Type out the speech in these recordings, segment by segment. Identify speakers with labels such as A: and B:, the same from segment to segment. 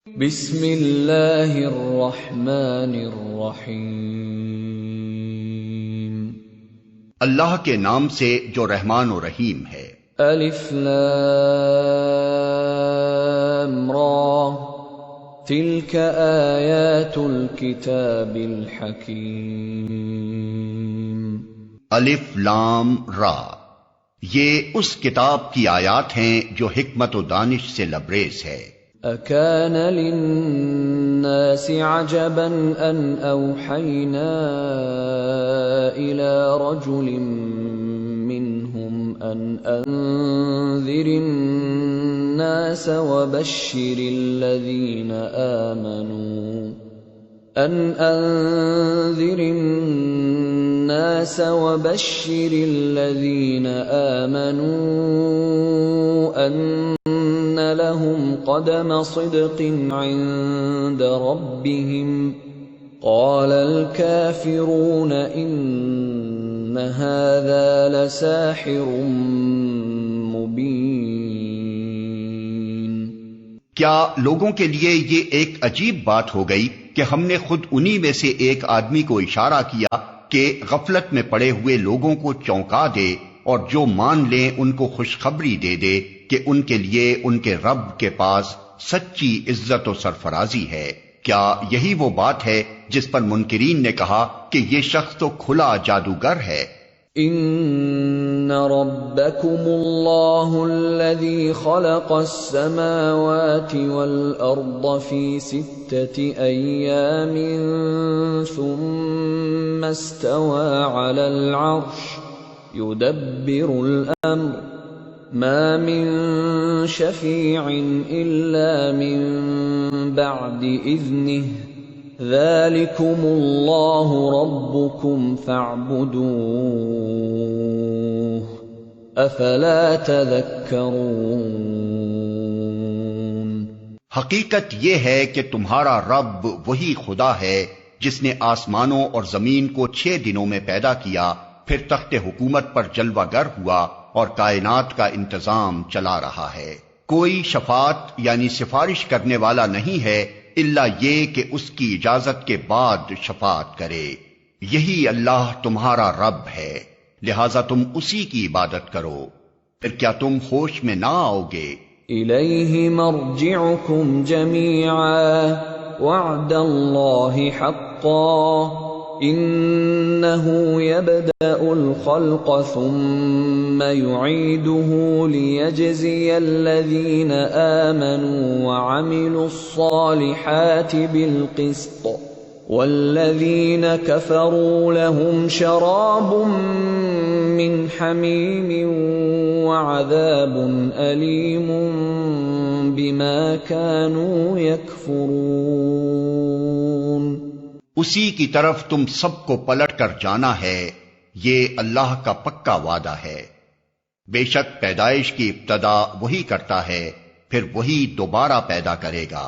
A: بسم اللہ الرحمن الرحیم،
B: اللہ کے نام سے جو رحمان و رحیم ہے۔
A: الف لام را، تلک آیات الکتاب الحکیم۔
B: الف لام را، یہ اس کتاب کی آیات ہیں جو حکمت و دانش سے لبریز ہے۔
A: اکان للناس عجبا ان اوحینا الى رجل منهم ان انذر الناس وبشر الذين آمنوا ان لهم قدم صدق عند ربهم قال الكافرون ان هذا لساحر مبين۔
B: کیا لوگوں کے لیے یہ ایک عجیب بات ہو گئی کہ ہم نے خود انہی میں سے ایک آدمی کو اشارہ کیا کہ غفلت میں پڑے ہوئے لوگوں کو چونکا دے اور جو مان لیں ان کو خوشخبری دے دے کہ ان کے لیے ان کے رب کے پاس سچی عزت و سرفرازی ہے۔ کیا یہی وہ بات ہے جس پر منکرین نے کہا کہ یہ شخص تو کھلا جادوگر ہے؟
A: ان ربکم اللہ الذی خلق السماوات والارض فی 6 ایام ثم استوى على العرش يدبر الامر ما من شفيع إلا من بعد إذنه ذلكم الله ربكم فاعبدوه أفلا تذكرون۔
B: حقیقت یہ ہے کہ تمہارا رب وہی خدا ہے جس نے آسمانوں اور زمین کو 6 دنوں میں پیدا کیا، پھر تخت حکومت پر جلوہ گر ہوا اور کائنات کا انتظام چلا رہا ہے۔ کوئی شفاعت یعنی سفارش کرنے والا نہیں ہے الا یہ کہ اس کی اجازت کے بعد شفاعت کرے۔ یہی اللہ تمہارا رب ہے، لہذا تم اسی کی عبادت کرو۔ پھر کیا تم ہوش میں نہ آؤ گے؟
A: الیہ مرجعکم جمیعا وعد اللہ حقا انه يبدأ الخلق ثم يعيده ليجزي الذين آمنوا وعملوا الصالحات بالقسط والذين كفروا لهم شراب من حميم وعذاب أليم بما كانوا يكفرون۔
B: اسی کی طرف تم سب کو پلٹ کر جانا ہے، یہ اللہ کا پکا وعدہ ہے۔ بے شک پیدائش کی ابتدا وہی کرتا ہے، پھر وہی دوبارہ پیدا کرے گا،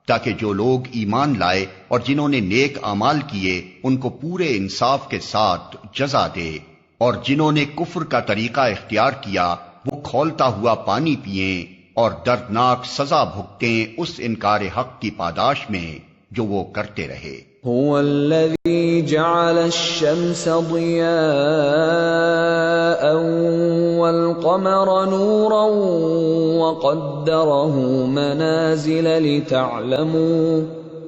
B: تاکہ جو لوگ ایمان لائے اور جنہوں نے نیک اعمال کیے ان کو پورے انصاف کے ساتھ جزا دے، اور جنہوں نے کفر کا طریقہ اختیار کیا وہ کھولتا ہوا پانی پئیں اور دردناک سزا بھگتیں اس انکار حق کی پاداش میں جو وہ کرتے رہے۔
A: هو الذي جعل الشمس ضياء والقمر نورا وقدره منازل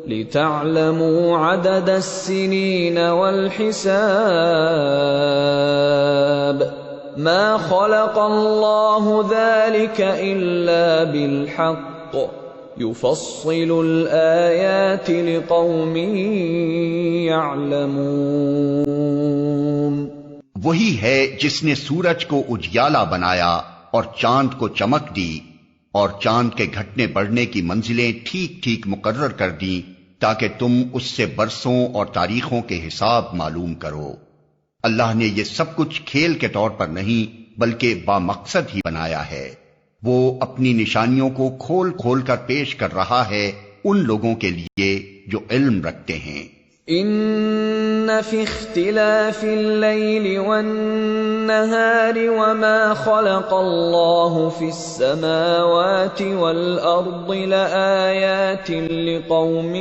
A: لتعلموا عدد السنين والحساب ما خلق الله ذلك إلا بالحق يفصل الآيات لقوم يعلمون۔
B: وہی ہے جس نے سورج کو اجیالا بنایا اور چاند کو چمک دی اور چاند کے گھٹنے بڑھنے کی منزلیں ٹھیک ٹھیک مقرر کر دیں تاکہ تم اس سے برسوں اور تاریخوں کے حساب معلوم کرو۔ اللہ نے یہ سب کچھ کھیل کے طور پر نہیں بلکہ بامقصد ہی بنایا ہے۔ وہ اپنی نشانیوں کو کھول کھول کر پیش کر رہا ہے ان لوگوں کے لیے جو علم رکھتے ہیں۔
A: ان فی اختلاف اللیل والنہار وما خلق اللہ فی السماوات والارض لآیات لقوم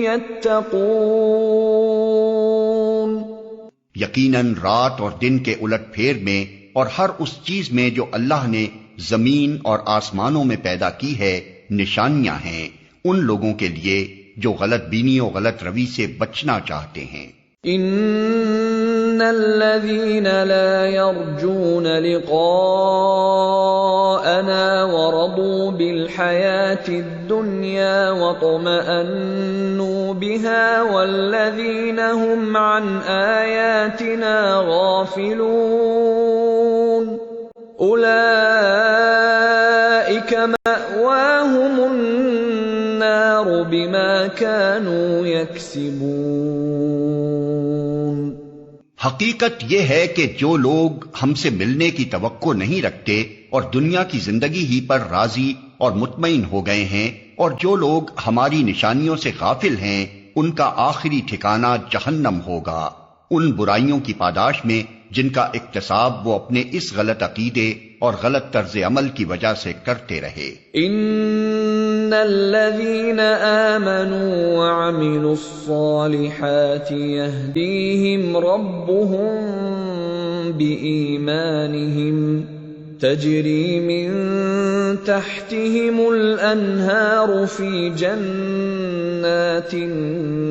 A: یتقون.
B: یقیناً رات اور دن کے الٹ پھیر میں اور ہر اس چیز میں جو اللہ نے زمین اور آسمانوں میں پیدا کی ہے نشانیاں ہیں ان لوگوں کے لیے جو غلط بینی و غلط روی سے بچنا چاہتے ہیں.
A: ان الذين لا يرجون لقاءنا ورضوا بالحياة الدنيا واطمأنوا بها والذين هم عن آياتنا غافلون أولئك مأواهم النار بما كانوا يكسبون.
B: حقیقت یہ ہے کہ جو لوگ ہم سے ملنے کی توقع نہیں رکھتے اور دنیا کی زندگی ہی پر راضی اور مطمئن ہو گئے ہیں اور جو لوگ ہماری نشانیوں سے غافل ہیں ان کا آخری ٹھکانہ جہنم ہوگا ان برائیوں کی پاداش میں جن کا اکتساب وہ اپنے اس غلط عقیدے اور غلط طرز عمل کی وجہ سے کرتے رہے.
A: ان الذين آمنوا وعملوا الصالحات يهديهم ربهم بإيمانهم تجري من تحتهم الأنهار في جنات النعيم.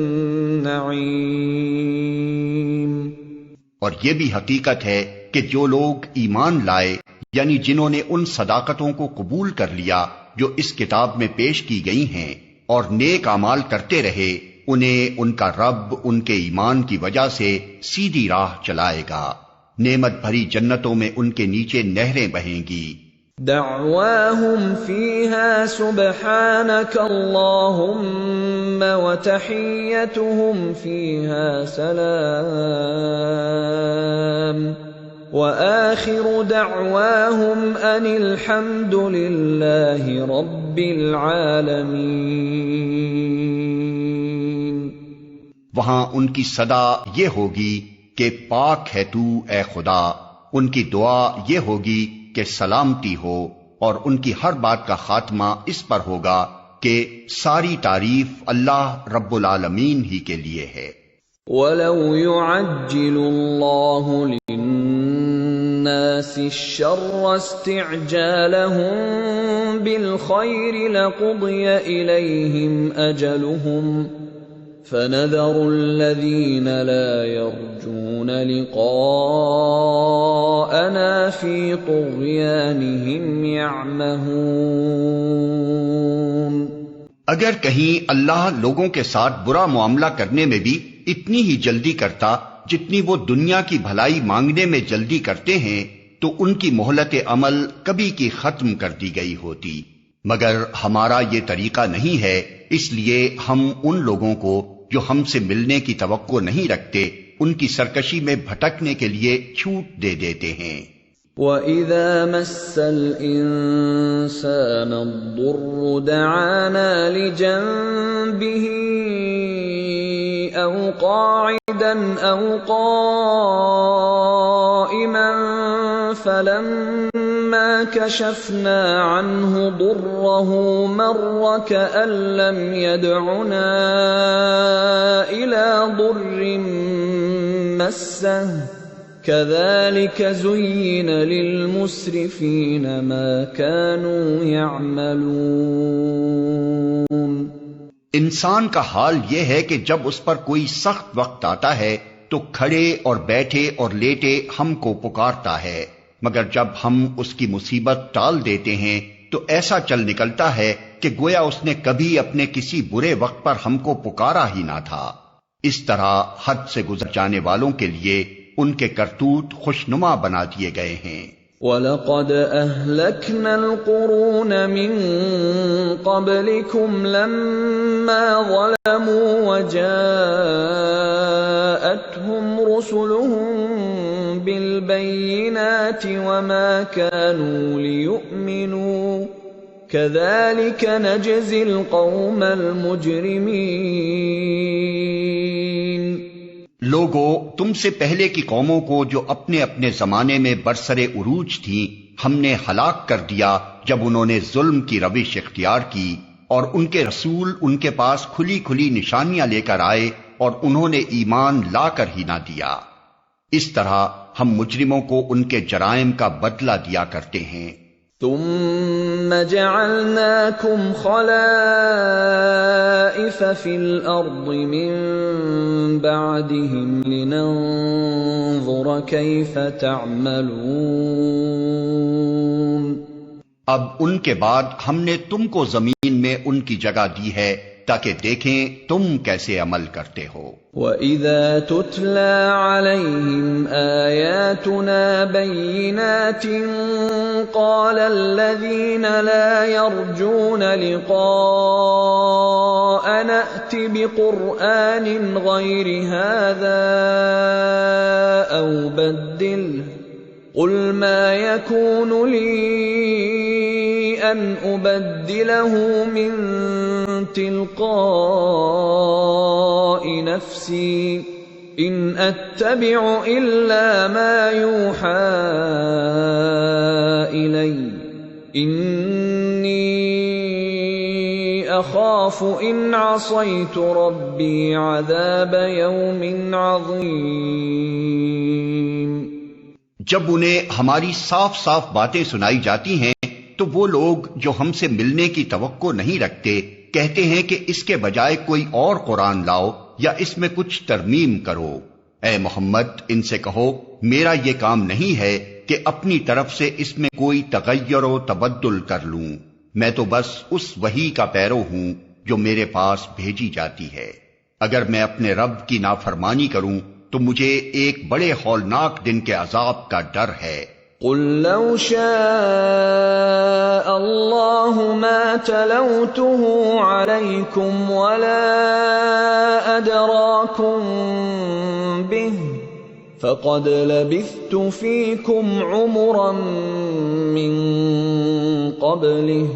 B: اور یہ بھی حقیقت ہے کہ جو لوگ ایمان لائے یعنی جنہوں نے ان صداقتوں کو قبول کر لیا جو اس کتاب میں پیش کی گئی ہیں اور نیک اعمال کرتے رہے انہیں ان کا رب ان کے ایمان کی وجہ سے سیدھی راہ چلائے گا. نعمت بھری جنتوں میں ان کے نیچے نہریں بہیں گی.
A: دعواهم فيها سبحانك اللهم وتحيتهم فيها سلام وآخر دعواهم ان الحمد لله رب العالمين.
B: وہاں ان کی صدا یہ ہوگی کہ پاک ہے تو اے خدا. ان کی دعا یہ ہوگی کہ سلامتی ہو اور ان کی ہر بات کا خاتمہ اس پر ہوگا کہ ساری تعریف اللہ رب العالمین ہی کے لیے ہے.
A: وَلَوْ يُعَجِّلُ اللَّهُ لِلنَّاسِ الشَّرَّ اسْتِعْجَالَهُم بِالْخَيْرِ لَقُضِيَ إِلَيْهِمْ أَجَلُهُمْ فَنَذَرُ الَّذِينَ لَا يَرْجُونَ لِقَاءَنَا فِي طُغْيَانِهِمْ يَعْمَهُونَ.
B: اگر کہیں اللہ لوگوں کے ساتھ برا معاملہ کرنے میں بھی اتنی ہی جلدی کرتا جتنی وہ دنیا کی بھلائی مانگنے میں جلدی کرتے ہیں تو ان کی مہلت عمل کبھی کی ختم کر دی گئی ہوتی. مگر ہمارا یہ طریقہ نہیں ہے اس لیے ہم ان لوگوں کو جو ہم سے ملنے کی توقع نہیں رکھتے ان کی سرکشی میں بھٹکنے کے لیے چھوٹ دے دیتے ہیں.
A: وَإِذَا مَسَّ الْإِنسَانَ الضُّرُّ دَعَانَا لِجَنبِهِ أَوْ قَاعِدًا أَوْ قَائِمًا فَلَمَّا كَشَفْنَا عَنْهُ ضُرَّهُ مَرَّ كَأَن لَّمْ يَدْعُنَا إِلَى ضُرٍّ مَّسَّهُ كَذَلِكَ زُيِّنَ لِلْمُسْرِفِينَ مَا كَانُوا يَعْمَلُونَ.
B: انسان کا حال یہ ہے کہ جب اس پر کوئی سخت وقت آتا ہے تو کھڑے اور بیٹھے اور لیٹے ہم کو پکارتا ہے مگر جب ہم اس کی مصیبت ٹال دیتے ہیں تو ایسا چل نکلتا ہے کہ گویا اس نے کبھی اپنے کسی برے وقت پر ہم کو پکارا ہی نہ تھا. اس طرح حد سے گزر جانے والوں کے لیے ان کے کرتوت خوشنما بنا دیے گئے ہیں.
A: وَلَقَدْ أَهْلَكْنَا الْقُرُونَ مِنْ قَبْلِكُمْ لَمَّا ظَلَمُوا وَجَاءَتْهُمْ رُسُلُهُم بِالْبَيِّنَاتِ وَمَا كَانُوا لِيُؤْمِنُوا كذلك نجزي القوم المجرمين۔
B: لوگو، تم سے پہلے کی قوموں کو جو اپنے اپنے زمانے میں برسر عروج تھیں ہم نے ہلاک کر دیا جب انہوں نے ظلم کی روش اختیار کی، اور ان کے رسول ان کے پاس کھلی کھلی نشانیاں لے کر آئے اور انہوں نے ایمان لا کر ہی نہ دیا۔ اس طرح ہم مجرموں کو ان کے جرائم کا بدلہ دیا کرتے ہیں۔
A: ثم جعلناكم خلائف في الأرض من بعدهم لننظر كيف تعملون۔
B: اب ان کے بعد ہم نے تم کو زمین میں ان کی جگہ دی ہے تاکہ دیکھیں تم کیسے عمل کرتے ہو۔
A: وَإِذَا تُتْلَى عَلَيْهِمْ آيَاتُنَا بَيِّنَاتٍ قَالَ الَّذِينَ لَا يَرْجُونَ لِقَاءَنَا ائْتِ بِقُرْآنٍ غَيْرِ هَذَا أَوْ بَدِّلْهُ قُلْ مَا يَكُونُ لِي أَنْ أُبَدِّلَهُ مِنْ تِلْقَاءِ نَفْسِي إِنْ أَتَّبِعُ إِلَّا مَا يُوحَى إِلَيَّ إِنِّي أَخَافُ إِنْ عَصَيْتُ رَبِّي عَذَابَ يَوْمٍ عَظِيمٍ۔
B: جب انہیں ہماری صاف صاف باتیں سنائی جاتی ہیں تو وہ لوگ جو ہم سے ملنے کی توقع نہیں رکھتے کہتے ہیں کہ اس کے بجائے کوئی اور قرآن لاؤ یا اس میں کچھ ترمیم کرو۔ اے محمد، ان سے کہو میرا یہ کام نہیں ہے کہ اپنی طرف سے اس میں کوئی تغیر و تبدل کر لوں، میں تو بس اس وحی کا پیرو ہوں جو میرے پاس بھیجی جاتی ہے۔ اگر میں اپنے رب کی نافرمانی کروں تو مجھے ایک بڑے ہولناک دن کے عذاب کا ڈر ہے۔
A: قُل لَّوْ شَاءَ اللَّهُ مَا تَلَوْتُهُ عَلَيْكُمْ وَلَا أَدْرَاكُمْ بِهِ فَقَدْ لَبِثْتُ فِيكُمْ عُمُرًا مِّن قَبْلِهِ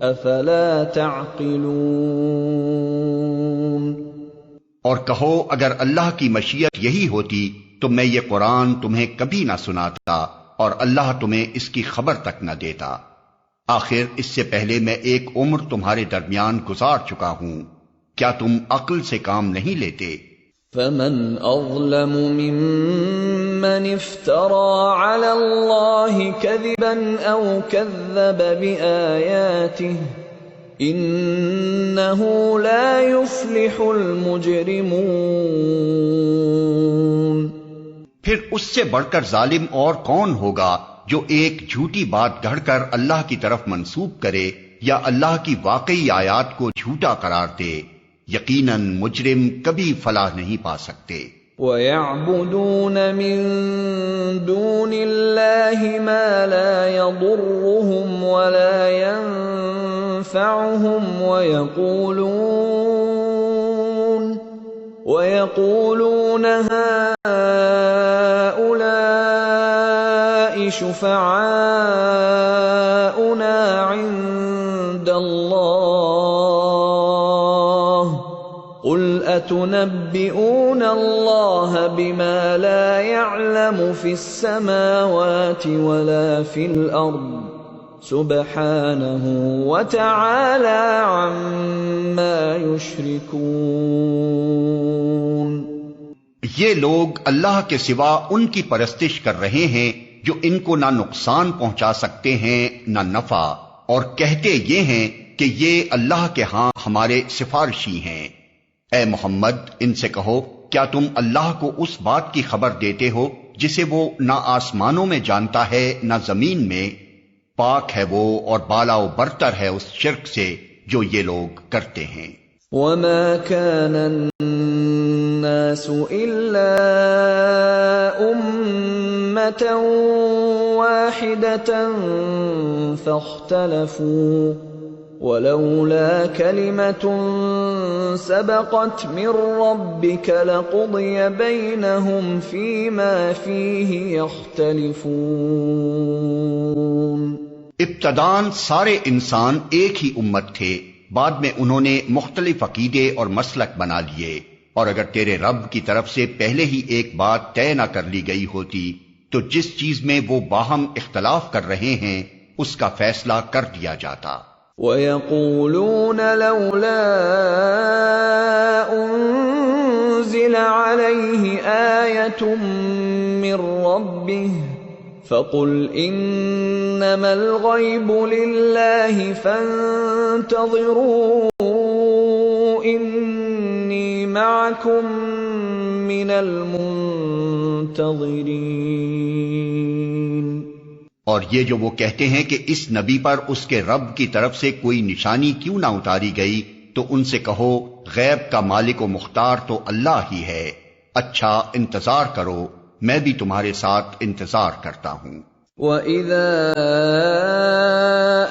A: أَفَلَا تَعْقِلُونَ۔
B: اور کہو اگر اللہ کی مشیت یہی ہوتی تو میں یہ قرآن تمہیں کبھی نہ سناتا اور اللہ تمہیں اس کی خبر تک نہ دیتا۔ آخر اس سے پہلے میں ایک عمر تمہارے درمیان گزار چکا ہوں، کیا تم عقل سے کام نہیں لیتے؟
A: فَمَنْ أَظْلَمُ مِمَّنِ افْتَرَى عَلَى اللَّهِ كَذِبًا أَوْ كَذَّبَ بِآيَاتِهِ إِنَّهُ لَا يُفْلِحُ الْمُجْرِمُونَ۔
B: پھر اس سے بڑھ کر ظالم اور کون ہوگا جو ایک جھوٹی بات گھڑ کر اللہ کی طرف منسوب کرے یا اللہ کی واقعی آیات کو جھوٹا قرار دے؟ یقیناً مجرم کبھی فلاح نہیں پا سکتے۔
A: وَيَعْبُدُونَ مِن دُونِ اللَّهِ مَا لَا يَضُرُّهُمْ وَلَا يَنفَعُهُمْ وَيَقُولُونَ هَٰؤُلَاءِ شُفَعَاؤُنَا عِندَ اللَّهِ قُلْ أَتُنَبِّئُونَ اللَّهَ بِمَا لَا يَعْلَمُ فِي السَّمَاوَاتِ وَلَا فِي الْأَرْضِ سُبْحَانَهُ وَتَعَالَى عَمَّا يُشْرِكُونَ۔
B: یہ لوگ اللہ کے سوا ان کی پرستش کر رہے ہیں جو ان کو نہ نقصان پہنچا سکتے ہیں نہ نفع، اور کہتے یہ ہیں کہ یہ اللہ کے ہاں ہمارے سفارشی ہیں۔ اے محمد، ان سے کہو کیا تم اللہ کو اس بات کی خبر دیتے ہو جسے وہ نہ آسمانوں میں جانتا ہے نہ زمین میں؟ پاک ہے وہ اور بالا و برتر ہے اس شرک سے جو یہ لوگ کرتے ہیں۔
A: وَمَا كَانَ النَّاسُ إِلَّا أُمَّةً وَاحِدَةً فَاخْتَلَفُوا وَلَوْلَا كَلِمَةٌ سَبَقَتْ مِنْ رَبِّكَ لَقُضِيَ بَيْنَهُمْ فِيمَا فِيهِ يَخْتَلِفُونَ۔
B: ابتداً سارے انسان ایک ہی امت تھے، بعد میں انہوں نے مختلف عقیدے اور مسلک بنا لیے، اور اگر تیرے رب کی طرف سے پہلے ہی ایک بات طے نہ کر لی گئی ہوتی تو جس چیز میں وہ باہم اختلاف کر رہے ہیں اس کا فیصلہ کر دیا جاتا۔
A: وَيَقُولُونَ لَوْلَا أُنزِلَ عَلَيْهِ آيَةٌ مِّن رَّبِّهِ فَقُلْ إِنَّمَا الْغَيْبُ لِلَّهِ فَانتَظِرُوا إِنِّي مَعَكُم مِّنَ الْمُنتَظِرِينَ۔
B: اور یہ جو وہ کہتے ہیں کہ اس نبی پر اس کے رب کی طرف سے کوئی نشانی کیوں نہ اتاری گئی، تو ان سے کہو غیب کا مالک و مختار تو اللہ ہی ہے، اچھا انتظار کرو، میں بھی تمہارے ساتھ انتظار کرتا ہوں۔
A: وَإِذَا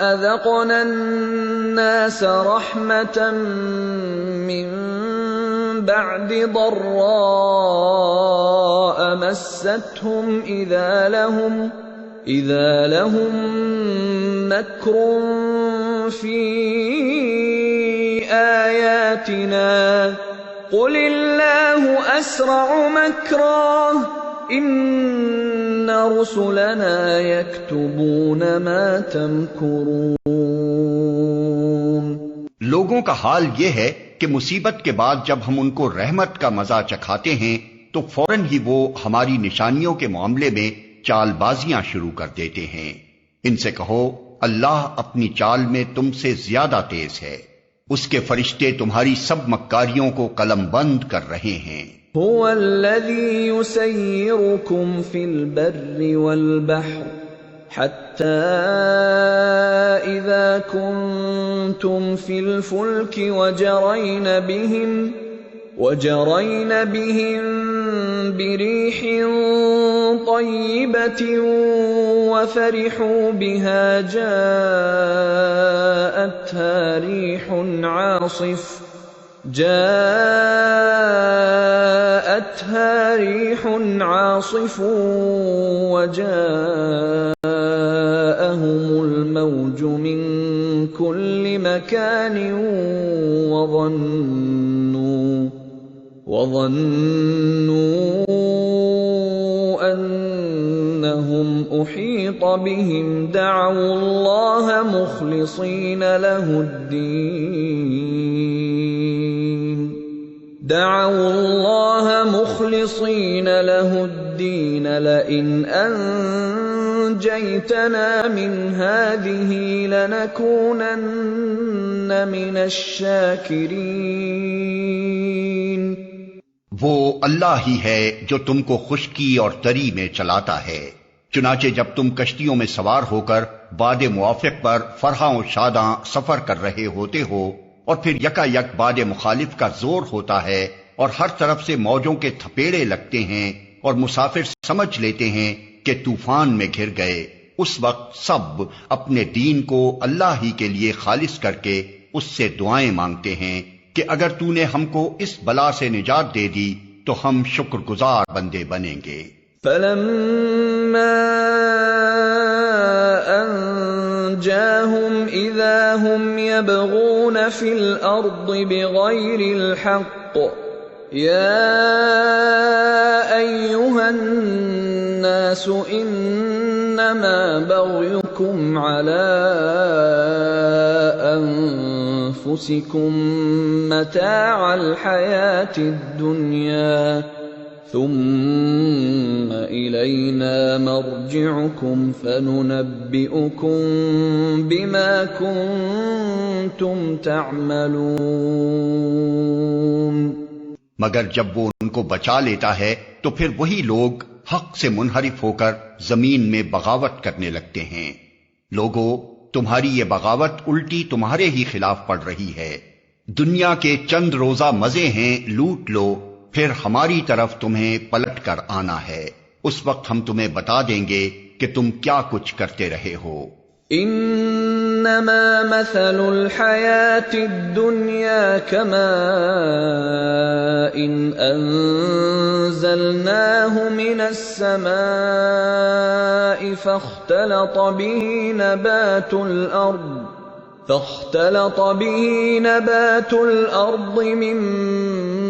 A: أَذَقْنَا النَّاسَ رَحْمَةً مِّن بَعْدِ ضَرَّاءَ مَسَّتْهُمْ إِذَا لَهُم مَّكْرٌ فِي آيَاتِنَا قُلِ اللَّهُ أَسْرَعُ مَكْرًا إِنَّ رُسُلَنَا يَكْتُبُونَ مَا تَمْكُرُونَ۔
B: لوگوں کا حال یہ ہے کہ مصیبت کے بعد جب ہم ان کو رحمت کا مزہ چکھاتے ہیں تو فوراً ہی وہ ہماری نشانیوں کے معاملے میں چال بازیاں شروع کر دیتے ہیں۔ ان سے کہو اللہ اپنی چال میں تم سے زیادہ تیز ہے، اس کے فرشتے تمہاری سب مکاریوں کو قلم بند کر رہے ہیں۔
A: هو الذي يسيركم في البر والبحر حتى إذا كنتم في الفلك وجرين بهم بريح طيبة وفرحوا بها جاءتها ريح عاصف وجاءهم الموج من كل مكان وظنوا أنهم أحيط بهم دعوا الله مخلصين له الدين لئن أنجيتنا من هذه لنكونن من الشاكرين۔
B: وہ اللہ ہی ہے جو تم کو خشکی اور تری میں چلاتا ہے، چنانچہ جب تم کشتیوں میں سوار ہو کر باد موافق پر فرحاں و شاداں سفر کر رہے ہوتے ہو، اور پھر یکا یک باد مخالف کا زور ہوتا ہے اور ہر طرف سے موجوں کے تھپیڑے لگتے ہیں اور مسافر سمجھ لیتے ہیں کہ طوفان میں گھر گئے، اس وقت سب اپنے دین کو اللہ ہی کے لیے خالص کر کے اس سے دعائیں مانگتے ہیں کہ اگر تو نے ہم کو اس بلا سے نجات دے دی تو ہم شکر گزار بندے بنیں گے۔
A: فَلَمَّا أَنْجَاهُمْ إِذَا هُمْ يَبْغُونَ فِي الْأَرْضِ بِغَيْرِ الْحَقِّ يَا أَيُّهَا النَّاسُ إِنَّمَا بَغْيُكُمْ عَلَىٰ أَنفُسِكُم مَّتَاعَ الْحَيَاةِ الدُّنْيَا ثُمَّ إِلَيْنَا مَرْجِعُكُمْ فَنُنَبِّئُكُم بِمَا كُنتُمْ تَعْمَلُونَ۔
B: مگر جب وہ ان کو بچا لیتا ہے تو پھر وہی لوگ حق سے منحرف ہو کر زمین میں بغاوت کرنے لگتے ہیں۔ لوگو، تمہاری یہ بغاوت الٹی تمہارے ہی خلاف پڑ رہی ہے۔ دنیا کے چند روزہ مزے ہیں، لوٹ لو، پھر ہماری طرف تمہیں پلٹ کر آنا ہے، اس وقت ہم تمہیں بتا دیں گے کہ تم کیا کچھ کرتے رہے ہو۔
A: ان إنما مثل الحياة الدنيا كماء أنزلناه من السماء فاختلط به نبات الأرض مما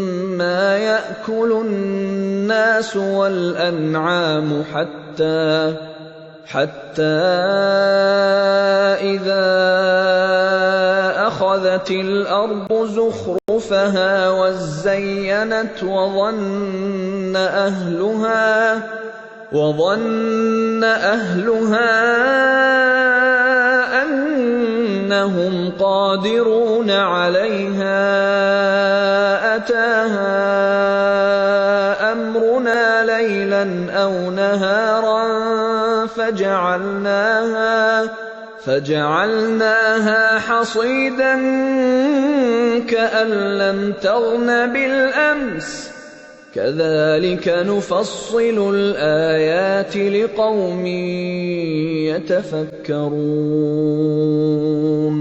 A: يأكل الناس والأنعام حتى إذا أخذت الأرض زخرفها وزينت وظن أهلها أنهم قادرون عليها أتاها أمرنا ليلا أو نهارا فجعلناها حصيدا كأن لم تغن بالأمس كذلك نفصل الآيات لقوم يتفكرون۔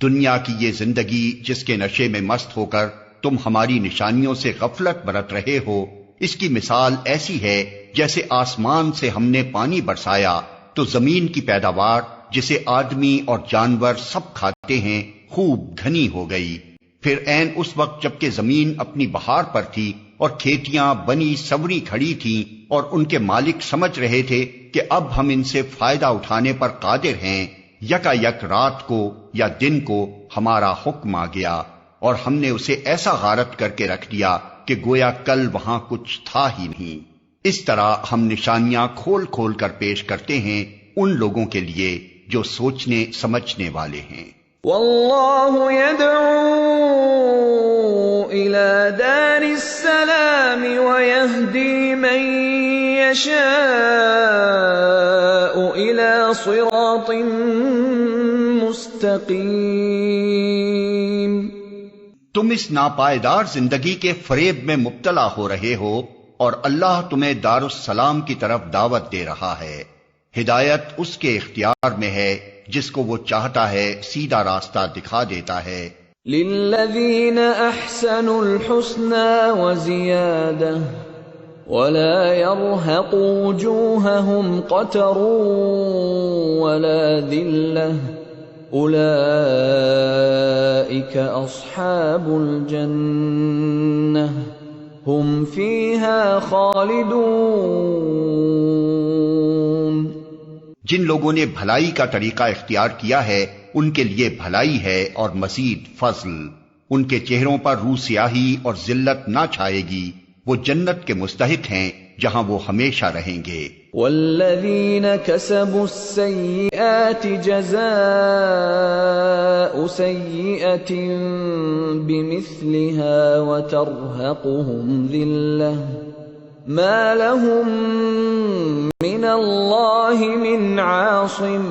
B: دنیا کی یہ زندگی جس کے نشے میں مست ہو کر تم ہماری نشانیوں سے غفلت برت رہے ہو، اس کی مثال ایسی ہے جیسے آسمان سے ہم نے پانی برسایا تو زمین کی پیداوار جسے آدمی اور جانور سب کھاتے ہیں خوب گھنی ہو گئی۔ پھر عین اس وقت جبکہ زمین اپنی بہار پر تھی اور کھیتیاں بنی سوری کھڑی تھیں اور ان کے مالک سمجھ رہے تھے کہ اب ہم ان سے فائدہ اٹھانے پر قادر ہیں، یکا یک رات کو یا دن کو ہمارا حکم آ گیا اور ہم نے اسے ایسا غارت کر کے رکھ دیا کہ گویا کل وہاں کچھ تھا ہی نہیں۔ اس طرح ہم نشانیاں کھول کھول کر پیش کرتے ہیں ان لوگوں کے لیے جو سوچنے سمجھنے والے ہیں۔
A: واللہ يدعو إلى دار السلام ويهدي من يشاء إلى صراط مستقيم۔
B: تم اس ناپائیدار زندگی کے فریب میں مبتلا ہو رہے ہو اور اللہ تمہیں دار السلام کی طرف دعوت دے رہا ہے۔ ہدایت اس کے اختیار میں ہے، جس کو وہ چاہتا ہے سیدھا راستہ دکھا دیتا ہے۔
A: للذین احسنوا الحسنى وزیادہ ولا يرهق وجوههم قتر ولا ذلة اولئک اصحاب الجنة هم فيها خالدون۔
B: جن لوگوں نے بھلائی کا طریقہ اختیار کیا ہے ان کے لیے بھلائی ہے اور مزید فضل، ان کے چہروں پر روح سیاہی اور ذلت نہ چھائے گی، وہ جنت کے مستحق ہیں جہاں وہ ہمیشہ رہیں گے۔
A: والذین کسبوا السیئات جزاء سیئۃ بمثلها وترهقهم ذلة ما لهم من اللہ من عاصم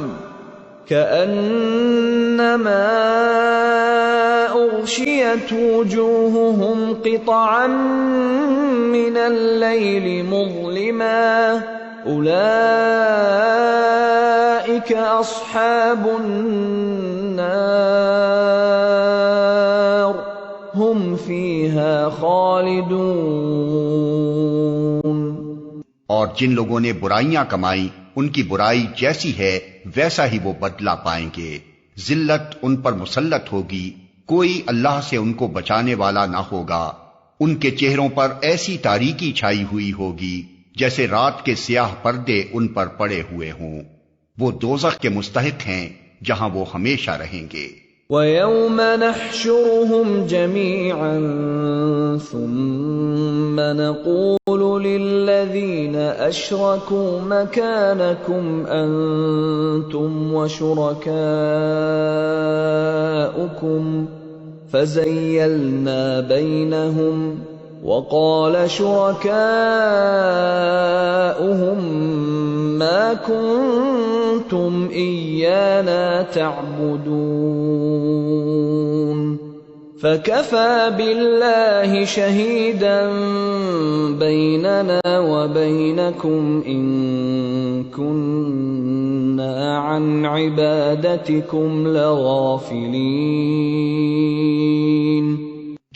A: كأنما أغشيت وجوههم قطعا من الليل مظلما أولئك أصحاب النار هم فيها خالدون۔
B: اور جن لوگوں نے برائیاں کمائیں ان کی برائی جیسی ہے ویسا ہی وہ بدلہ پائیں گے، ذلت ان پر مسلط ہوگی، کوئی اللہ سے ان کو بچانے والا نہ ہوگا، ان کے چہروں پر ایسی تاریکی چھائی ہوئی ہوگی جیسے رات کے سیاہ پردے ان پر پڑے ہوئے ہوں، وہ دوزخ کے مستحق ہیں جہاں وہ ہمیشہ رہیں گے۔
A: وَيَوْمَ نَحْشُرُهُمْ جَمِيعًا ثُمَّ نَقُولُ لِلَّذِينَ أَشْرَكُوا مَكَانَكُمْ أَنْتُمْ وَشُرَكَاؤُكُمْ فَزَيَّلْنَا بَيْنَهُمْ وَقَالَ شُرَكَاؤُهُمْ مَا كُنْتُمْ إِيَّانَا تَعْبُدُونَ فَكَفَى بِاللَّهِ شَهِيدًا بَيْنَنَا وَبَيْنَكُمْ إِن كُنَّا عَنْ عِبَادَتِكُمْ لَغَافِلِينَ۔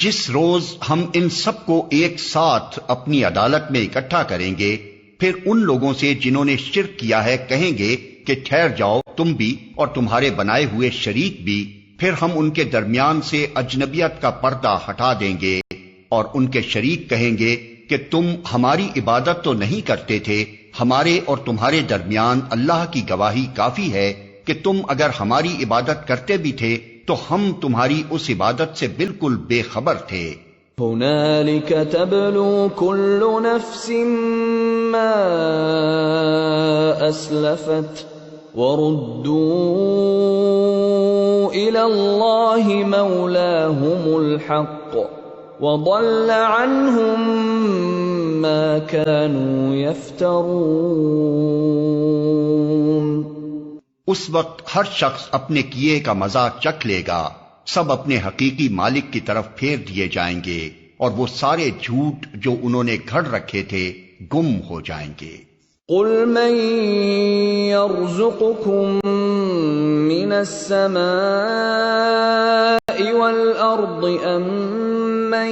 B: جس روز ہم ان سب کو ایک ساتھ اپنی عدالت میں اکٹھا کریں گے، پھر ان لوگوں سے جنہوں نے شرک کیا ہے کہیں گے کہ ٹھہر جاؤ تم بھی اور تمہارے بنائے ہوئے شریک بھی، پھر ہم ان کے درمیان سے اجنبیت کا پردہ ہٹا دیں گے، اور ان کے شریک کہیں گے کہ تم ہماری عبادت تو نہیں کرتے تھے، ہمارے اور تمہارے درمیان اللہ کی گواہی کافی ہے کہ تم اگر ہماری عبادت کرتے بھی تھے تو ہم تمہاری اس عبادت سے بالکل بے خبر تھے۔
A: هنالك تبلو كل نفس ما أسلفت وردوا إلى الله مولاهم الحق وضل عنهم ما كانوا يفترون۔
B: اس وقت ہر شخص اپنے کیے کا مزہ چکھ لے گا، سب اپنے حقیقی مالک کی طرف پھیر دیے جائیں گے، اور وہ سارے جھوٹ جو انہوں نے گھڑ رکھے تھے گم ہو جائیں گے۔
A: قل من يرزقكم من السماء والأرض أم من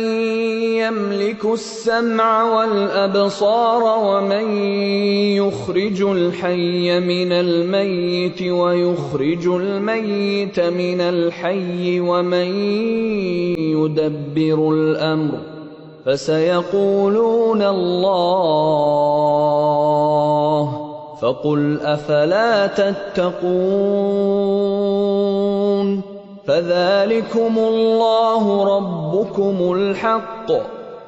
A: يملك السمع والأبصار ومن يخرج الحي من الميت ويخرج الميت من الحي ومن يدبر الأمر فسيقولون الله فقل أفلا تتقون فذلكم الله ربكم الحق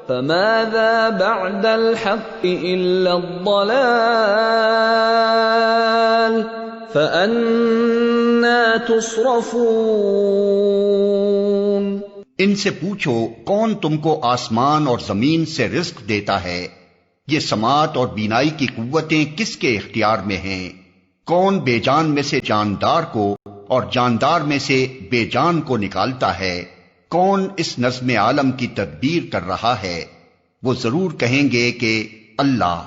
A: فماذا بعد الحق إلا الضلال فأنى تصرفون۔
B: ان سے پوچھو کون تم کو آسمان اور زمین سے رزق دیتا ہے؟ یہ سماعت اور بینائی کی قوتیں کس کے اختیار میں ہیں؟ کون بے جان میں سے جاندار کو اور جاندار میں سے بے جان کو نکالتا ہے؟ کون اس نظم عالم کی تدبیر کر رہا ہے؟ وہ ضرور کہیں گے کہ اللہ۔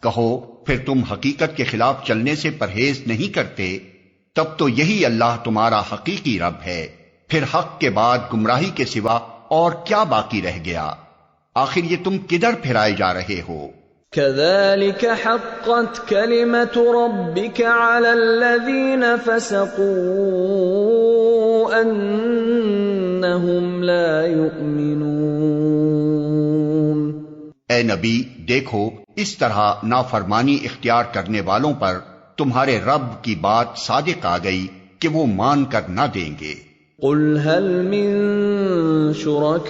B: کہو پھر تم حقیقت کے خلاف چلنے سے پرہیز نہیں کرتے؟ تب تو یہی اللہ تمہارا حقیقی رب ہے، پھر حق کے بعد گمراہی کے سوا اور کیا باقی رہ گیا؟ آخر یہ تم کدھر پھرائے جا رہے ہو؟
A: كذلك حقت كلمة ربك على الذين فسقوا أنهم لا يؤمنون۔
B: اے نبی دیکھو اس طرح نافرمانی اختیار کرنے والوں پر تمہارے رب کی بات صادق آ گئی کہ وہ مان کر نہ دیں گے۔
A: قل هل من شركائكم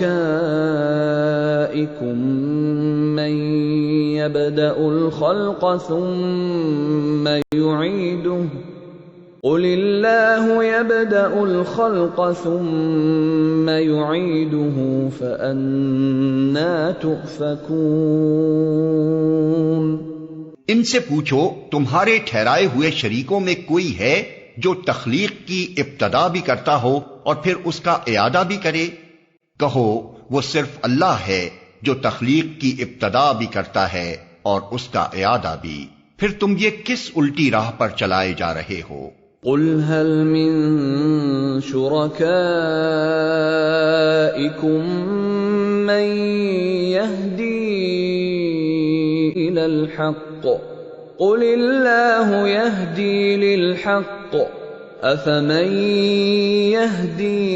A: من يبدأ الخلق ثم يعيده قل الله يبدأ الخلق ثم يعيده فأنى تؤفكون۔
B: ان سے پوچھو تمہارے ٹھہرائے ہوئے شریکوں میں کوئی ہے جو تخلیق کی ابتدا بھی کرتا ہو اور پھر اس کا اعادہ بھی کرے؟ کہو وہ صرف اللہ ہے جو تخلیق کی ابتدا بھی کرتا ہے اور اس کا اعادہ بھی، پھر تم یہ کس الٹی راہ پر چلائے جا رہے ہو؟
A: قل هل من شركائكم من يهدي إلى الحق قل الله يهدي للحق أفمن يهدي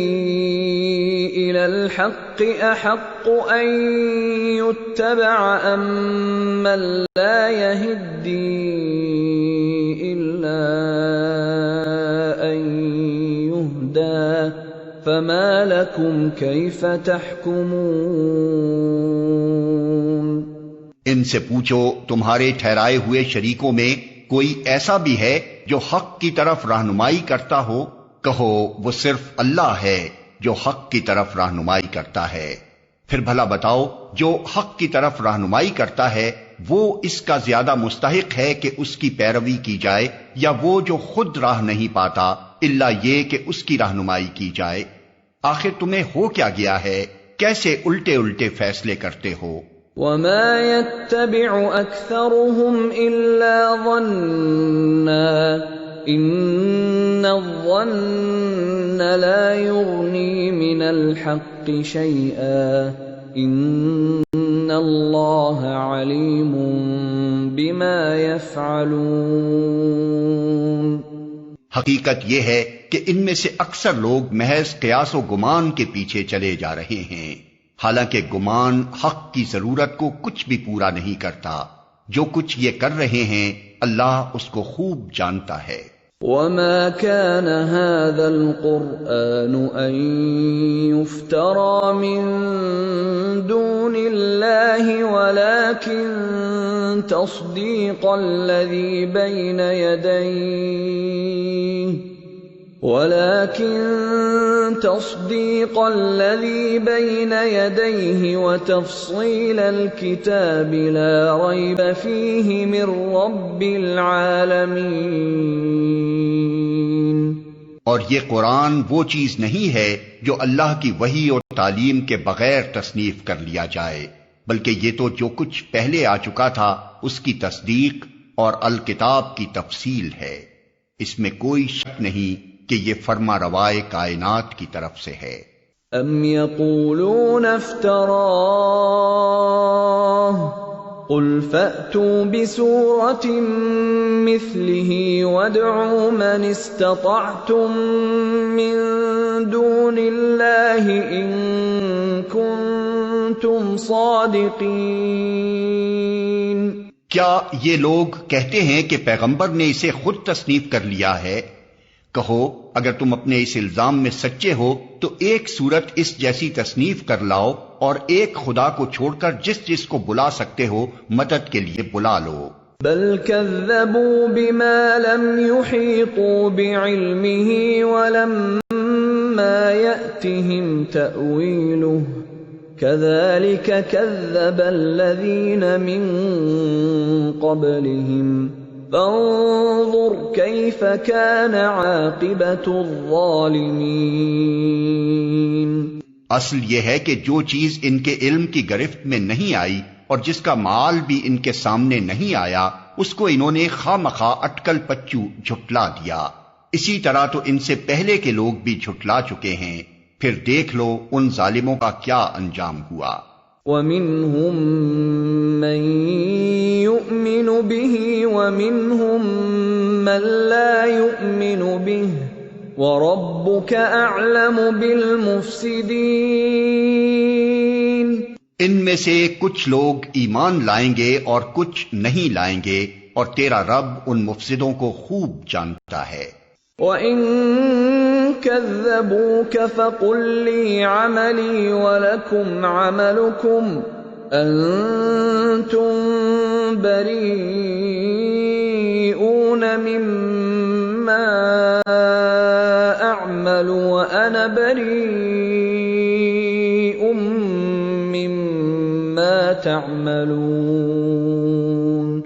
A: إلى الحق أحق أن يتبع أم من لا يهدي إلا أن يهدى فما لكم كيف تحكمون۔
B: ان سے پوچھو تمہارے ٹھہرائے ہوئے شریکوں میں کوئی ایسا بھی ہے جو حق کی طرف رہنمائی کرتا ہو؟ کہو وہ صرف اللہ ہے جو حق کی طرف رہنمائی کرتا ہے، پھر بھلا بتاؤ جو حق کی طرف رہنمائی کرتا ہے وہ اس کا زیادہ مستحق ہے کہ اس کی پیروی کی جائے، یا وہ جو خود راہ نہیں پاتا الا یہ کہ اس کی رہنمائی کی جائے؟ آخر تمہیں ہو کیا گیا ہے؟ کیسے الٹے الٹے فیصلے کرتے ہو؟
A: وَمَا يَتَّبِعُ أَكْثَرُهُمْ إِلَّا ظَنًّا إِنَّ الظَّنَّ لَا يُغْنِي مِنَ الْحَقِّ شَيْئًا إِنَّ اللَّهَ عَلِيمٌ بِمَا يَفْعَلُونَ۔
B: حقیقت یہ ہے کہ ان میں سے اکثر لوگ محض قیاس و گمان کے پیچھے چلے جا رہے ہیں، حالانکہ گمان حق کی ضرورت کو کچھ بھی پورا نہیں کرتا۔ جو کچھ یہ کر رہے ہیں اللہ اس کو خوب جانتا ہے۔
A: وَمَا كَانَ هَذَا الْقُرْآنُ أَن يُفْتَرَى مِن دُونِ اللَّهِ وَلَكِن تَصْدِيقَ الَّذِي بَيْنَ يَدَيْهِ وَتَفْصِيلَ الْكِتَابِ لَا رَيْبَ فِيهِ مِن رَّبِّ الْعَالَمِينَ۔
B: اور یہ قرآن وہ چیز نہیں ہے جو اللہ کی وحی اور تعلیم کے بغیر تصنیف کر لیا جائے، بلکہ یہ تو جو کچھ پہلے آ چکا تھا اس کی تصدیق اور الکتاب کی تفصیل ہے۔ اس میں کوئی شک نہیں کہ یہ فرما روائے کائنات کی طرف سے ہے۔
A: ام یقولون افتراہ قل فأتوا بسورة مثله وادعوا من استطعتم من دون الله إن كنتم صادقين۔
B: کیا یہ لوگ کہتے ہیں کہ پیغمبر نے اسے خود تصنیف کر لیا ہے؟ کہو اگر تم اپنے اس الزام میں سچے ہو تو ایک صورت اس جیسی تصنیف کر لاؤ اور ایک خدا کو چھوڑ کر جس جس کو بلا سکتے ہو مدد کے لیے بلا لو۔
A: بل كذبوا بما لم يحيطوا بعلمه ولما يأتهم تأويله كذلك كذب الذين من قبلهم فانظر كيف كان عاقبة الظالمين۔
B: اصل یہ ہے کہ جو چیز ان کے علم کی گرفت میں نہیں آئی اور جس کا مال بھی ان کے سامنے نہیں آیا اس کو انہوں نے خواہ مخواہ اٹکل پچو جھٹلا دیا۔ اسی طرح تو ان سے پہلے کے لوگ بھی جھٹلا چکے ہیں، پھر دیکھ لو ان ظالموں کا کیا انجام ہوا۔
A: وَمِنْهُمْ مَنْ يُؤْمِنُ بِهِ وَمِنْهُمْ مَنْ لَا يُؤْمِنُ بِهِ وَرَبُّكَ أَعْلَمُ بِالْمُفْسِدِينَ۔
B: ان میں سے کچھ لوگ ایمان لائیں گے اور کچھ نہیں لائیں گے، اور تیرا رب ان مفسدوں کو خوب جانتا ہے۔
A: وَإِن كَذَّبُوكَ فَقُل لِّي عَمَلِي وَلَكُمْ عَمَلُكُمْ أَنتُم بَرِيئُونَ مِمَّا أَعْمَلُ وَأَنَا بَرِيءٌ مِّمَّا تَعْمَلُونَ۔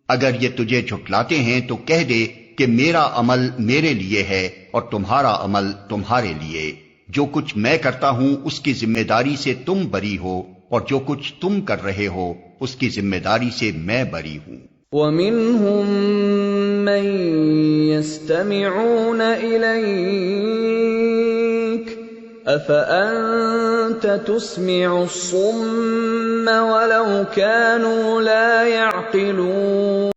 B: اگر یہ تجھے جھٹلاتے ہیں تو کہہ دے کہ میرا عمل میرے لیے ہے اور تمہارا عمل تمہارے لیے، جو کچھ میں کرتا ہوں اس کی ذمہ داری سے تم بری ہو اور جو کچھ تم کر رہے ہو اس کی ذمہ داری سے میں بری ہوں۔
A: وَمِنْهُمْ مَنْ يَسْتَمِعُونَ إِلَيْكَ أَفَأَنْتَ تُسْمِعُ الصُّمَّ وَلَوْ كَانُوا لَا يَعْقِلُونَ۔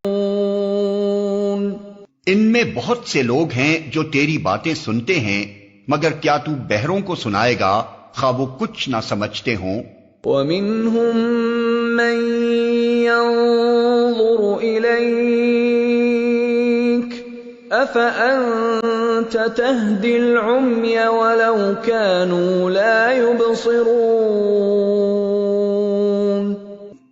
B: ان میں بہت سے لوگ ہیں جو تیری باتیں سنتے ہیں، مگر کیا تو بہروں کو سنائے گا خواہ وہ کچھ نہ سمجھتے ہوں؟
A: وَمِنْهُمْ مَنْ يَنظُرُ إِلَيْكَ أَفَأَنْتَ تَهْدِي الْعُمْيَ وَلَوْ كَانُوا لَا يُبْصِرُونَ۔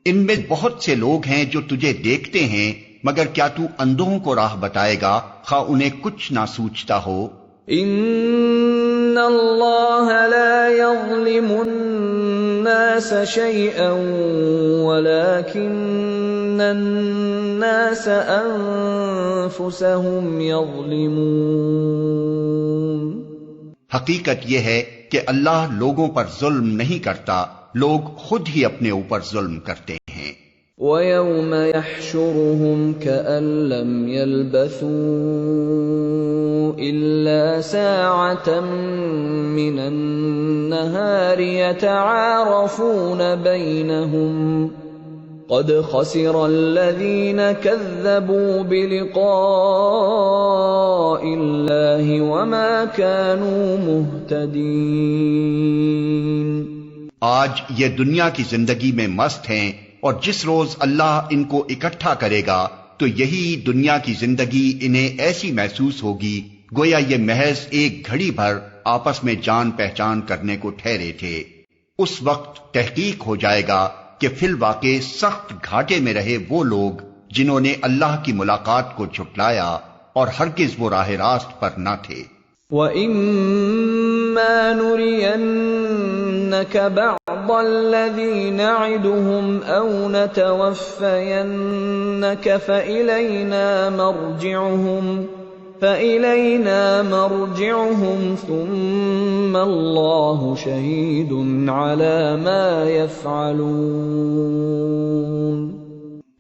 B: ان میں بہت سے لوگ ہیں جو تجھے دیکھتے ہیں، مگر کیا تو اندھوں کو راہ بتائے گا خواہ انہیں کچھ نہ سوچتا ہو؟
A: ان اللہ لا یظلم الناس شیئا ولکن الناس انفسهم یظلمون۔
B: حقیقت یہ ہے کہ اللہ لوگوں پر ظلم نہیں کرتا، لوگ خود ہی اپنے اوپر ظلم کرتے ہیں۔
A: وَيَوْمَ يَحْشُرُهُمْ كَأَن لَّمْ يَلْبَثُوا إِلَّا سَاعَةً مِّنَ النَّهَارِ يَتَعَارَفُونَ بَيْنَهُمْ قَدْ خَسِرَ الَّذِينَ كَذَّبُوا بِلِقَاءِ اللَّهِ وَمَا كَانُوا مُهْتَدِينَ۔
B: آج یہ دنیا کی زندگی میں مست ہیں، اور جس روز اللہ ان کو اکٹھا کرے گا تو یہی دنیا کی زندگی انہیں ایسی محسوس ہوگی گویا یہ محض ایک گھڑی بھر آپس میں جان پہچان کرنے کو ٹھہرے تھے۔ اس وقت تحقیق ہو جائے گا کہ فی الواقع سخت گھاٹے میں رہے وہ لوگ جنہوں نے اللہ کی ملاقات کو جھٹلایا اور ہرگز وہ راہ راست پر نہ تھے۔
A: وَإِمَّا نُرِيَنَّكَ بَعْضَ الَّذِي نَعِدُهُمْ أَوْ نَتَوَفَّيَنَّكَ فَإِلَيْنَا مَرْجِعُهُمْ ثُمَّ اللَّهُ شَهِيدٌ عَلَى مَا يَفْعَلُونَ۔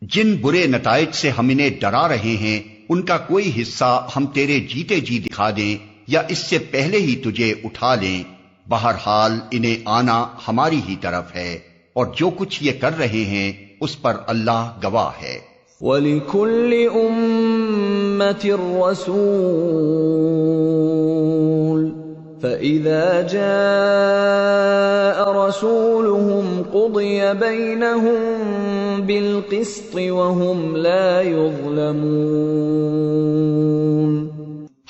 B: جن برے نتائج سے ہم انہیں ڈرا رہے ہیں ان کا کوئی حصہ ہم تیرے جیتے جی دکھا دیں یا اس سے پہلے ہی تجھے اٹھا لیں، بہرحال انہیں آنا ہماری ہی طرف ہے، اور جو کچھ یہ کر رہے ہیں اس پر اللہ گواہ ہے۔
A: وَلِكُلِّ أُمَّةٍ رَّسُولٌ فَإِذَا جَاءَ رَسُولُهُمْ قُضِيَ بَيْنَهُم بِالْقِسْطِ وَهُمْ لَا يُظْلَمُونَ۔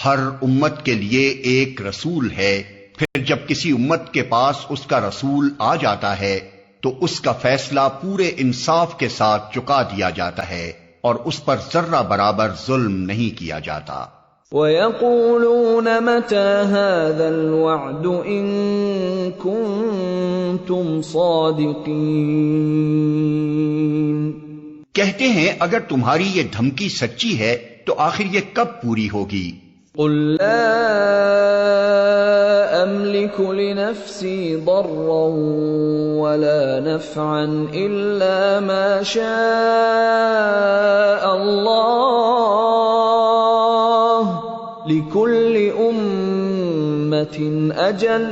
B: ہر امت کے لیے ایک رسول ہے، پھر جب کسی امت کے پاس اس کا رسول آ جاتا ہے تو اس کا فیصلہ پورے انصاف کے ساتھ چکا دیا جاتا ہے اور اس پر ذرہ برابر ظلم نہیں کیا جاتا۔
A: وَيَقُولُونَ مَتَى هَذَا الْوَعْدُ إِن كُنتُمْ صَادِقِينَ۔
B: کہتے ہیں اگر تمہاری یہ دھمکی سچی ہے تو آخر یہ کب پوری ہوگی؟
A: قُل لَّا أَمْلِكُ لِنَفْسِي ضَرًّا وَلَا نَفْعًا إِلَّا مَا شَاءَ اللَّهُ لِكُلِّ أُمَّةٍ أَجَلٌ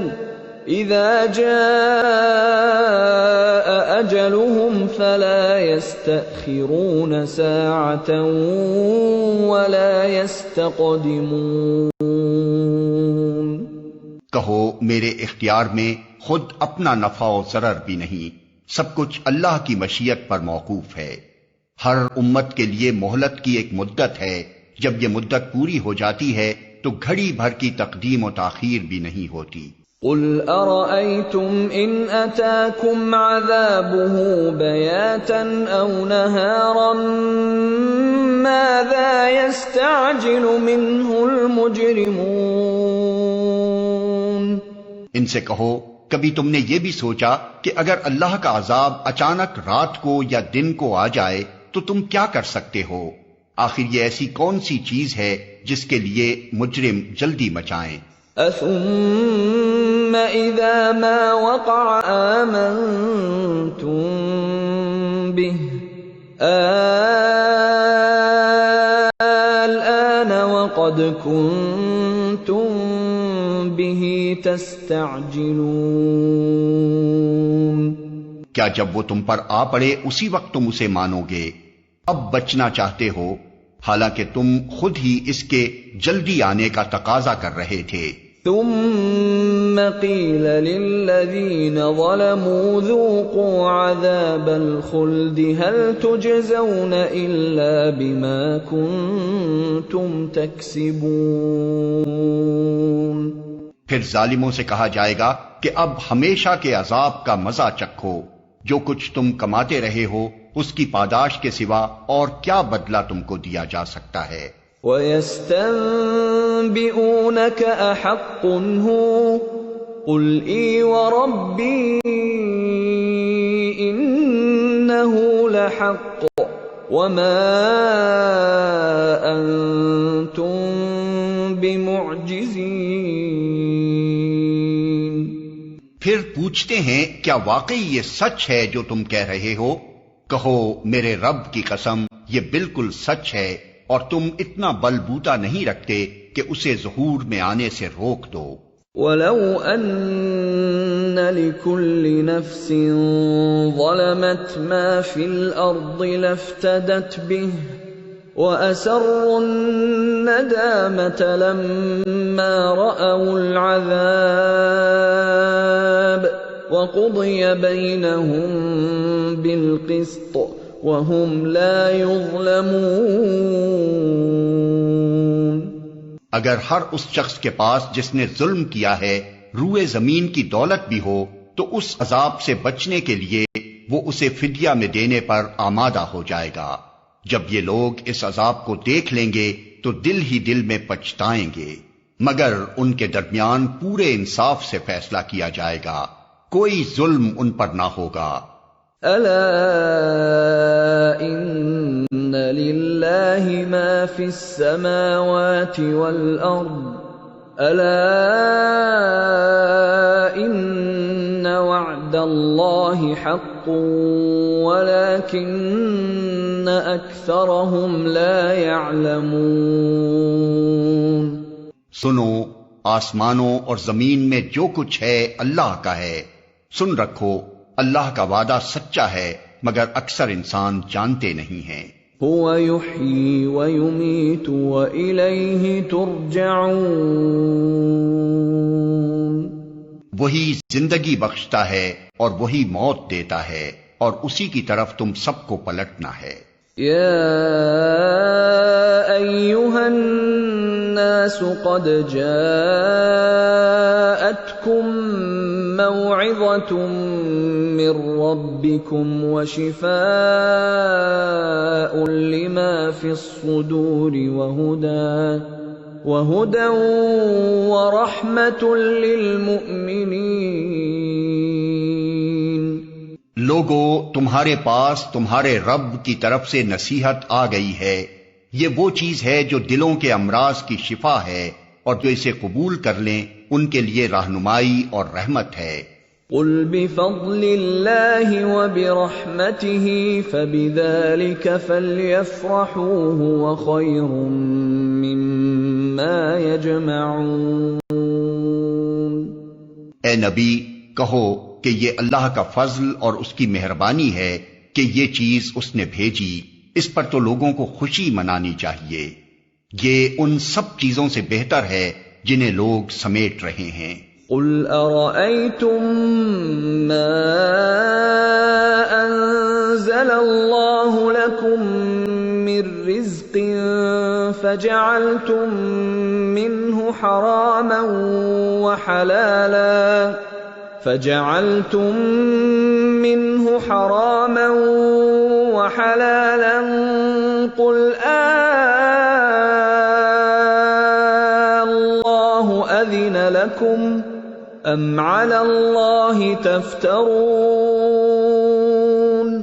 A: إِذَا جَاءَ أَجَلُهُمْ فَلَا يَسْتَأْخِرُونَ سَاعَةً وَلَا يَسْتَقْدِمُونَ۔
B: کہو میرے اختیار میں خود اپنا نفع و ضرر بھی نہیں، سب کچھ اللہ کی مشیت پر موقوف ہے۔ ہر امت کے لیے مہلت کی ایک مدت ہے، جب یہ مدت پوری ہو جاتی ہے تو گھڑی بھر کی تقدیم و تاخیر بھی نہیں ہوتی۔
A: قُلْ أَرَأَيْتُمْ إِنْ أَتَاكُمْ عَذَابُهُ بَيَاتًا أَوْ نَهَارًا مَاذَا يَسْتَعْجِلُ مِنْهُ الْمُجْرِمُونَ۔
B: ان سے کہو کبھی تم نے یہ بھی سوچا کہ اگر اللہ کا عذاب اچانک رات کو یا دن کو آ جائے تو تم کیا کر سکتے ہو؟ آخر یہ ایسی کون سی چیز ہے جس کے لیے مجرم جلدی مچائیں؟
A: أَثُمَّ إِذَا مَا وَقَعَ آمَنْتُمْ بِهِ الْآنَ وَقَدْ كُنْتُمْ بِهِ تَسْتَعْجِلُونَ۔
B: کیا جب وہ تم پر آ پڑے اسی وقت تم اسے مانو گے؟ اب بچنا چاہتے ہو حالانکہ تم خود ہی اس کے جلدی آنے کا تقاضا کر رہے تھے۔
A: ثم قيل للذين ظلموا ذوقوا عذاب الخلد هل تجزون إلا بما كنتم تكسبون۔
B: پھر ظالموں سے کہا جائے گا کہ اب ہمیشہ کے عذاب کا مزہ چکھو، جو کچھ تم کماتے رہے ہو اس کی پاداش کے سوا اور کیا بدلہ تم کو دیا جا سکتا ہے۔
A: وَيَسْتَنبِئُونَكَ أَحَقٌّ هُوَ قُلْ إِي وَرَبِّي إِنَّهُ لَحَقٌّ وَمَا أَنْتُمْ بِمُعْجِزِينَ۔
B: پوچھتے ہیں کیا واقعی یہ سچ ہے جو تم کہہ رہے ہو؟ کہو میرے رب کی قسم یہ بالکل سچ ہے، اور تم اتنا بل بوتا نہیں رکھتے کہ اسے ظہور میں آنے سے روک دو۔
A: وَلَوْ أَنَّ لِكُلِّ نَفْسٍ ظَلَمَتْ مَا فِي الْأَرْضِ لَافْتَدَتْ بِهِ وَأَسَرُّوا النَّدَامَةَ لَمَّا رَأَوُا الْعَذَابَ وَقُضِيَ بَيْنَهُم بِالْقِسْطِ وَهُمْ لَا يُظْلَمُونَ۔
B: اگر ہر اس شخص کے پاس جس نے ظلم کیا ہے روئے زمین کی دولت بھی ہو تو اس عذاب سے بچنے کے لیے وہ اسے فدیہ میں دینے پر آمادہ ہو جائے گا۔ جب یہ لوگ اس عذاب کو دیکھ لیں گے تو دل ہی دل میں پچھتائیں گے، مگر ان کے درمیان پورے انصاف سے فیصلہ کیا جائے گا، کوئی ظلم ان پر نہ ہوگا۔
A: الا ان للہ ما فی السماوات والارض الا ان وعد اللہ حق ولكن اکثرهم لا يعلمون۔
B: سنو، آسمانوں اور زمین میں جو کچھ ہے اللہ کا ہے، سن رکھو اللہ کا وعدہ سچا ہے مگر اکثر انسان جانتے نہیں ہیں۔
A: هو يحيي ويميت وإليه ترجعون۔
B: وہی زندگی بخشتا ہے اور وہی موت دیتا ہے اور اسی کی طرف تم سب کو پلٹنا ہے۔
A: يا أيها الناس قد جاءتكم موعظة من ربكم وشفاء لما في الصدور وهدى ورحمة للمؤمنين۔
B: لوگو، تمہارے پاس تمہارے رب کی طرف سے نصیحت آ گئی ہے، یہ وہ چیز ہے جو دلوں کے امراض کی شفا ہے، اور جو اسے قبول کر لیں ان کے لیے رہنمائی اور رحمت ہے۔
A: قل بفضل اللہ وبرحمتہ فبذلک فلیفرحوا هو خیر مما یجمعون۔
B: اے نبی، کہو کہ یہ اللہ کا فضل اور اس کی مہربانی ہے کہ یہ چیز اس نے بھیجی، اس پر تو لوگوں کو خوشی منانی چاہیے، یہ ان سب چیزوں سے بہتر ہے جنہیں لوگ سمیٹ رہے ہیں۔
A: قل ارأيتم ما انزل الله لكم من رزق فجعلتم منه حراما وحلالا قل الله أذن لكم ام على الله تفترون۔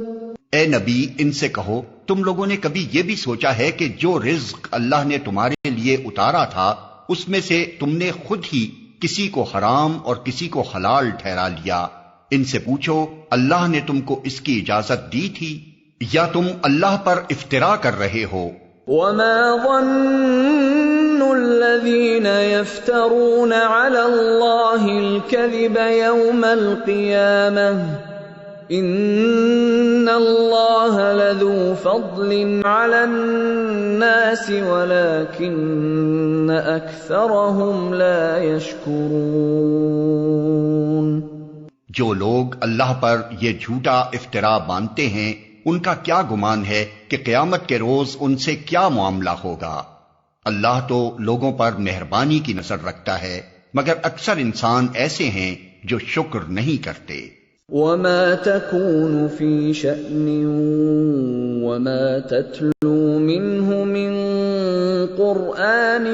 B: اے نبی، ان سے کہو تم لوگوں نے کبھی یہ بھی سوچا ہے کہ جو رزق اللہ نے تمہارے لیے اتارا تھا اس میں سے تم نے خود ہی کسی کو حرام اور کسی کو حلال ٹھہرا لیا؟ ان سے پوچھو اللہ نے تم کو اس کی اجازت دی تھی یا تم اللہ پر افترا کر رہے ہو؟
A: وما ظن الذين يفترون على الله الكذب يوم القيامة ان الله لذو فضل على الناس ولكن اكثرهم لا يشكرون۔
B: جو لوگ اللہ پر یہ جھوٹا افترا باندھتے ہیں ان کا کیا گمان ہے کہ قیامت کے روز ان سے کیا معاملہ ہوگا؟ اللہ تو لوگوں پر مہربانی کی نظر رکھتا ہے مگر اکثر انسان ایسے ہیں جو شکر نہیں کرتے۔
A: وما تكون في شأن وما تتلو منه من قرآن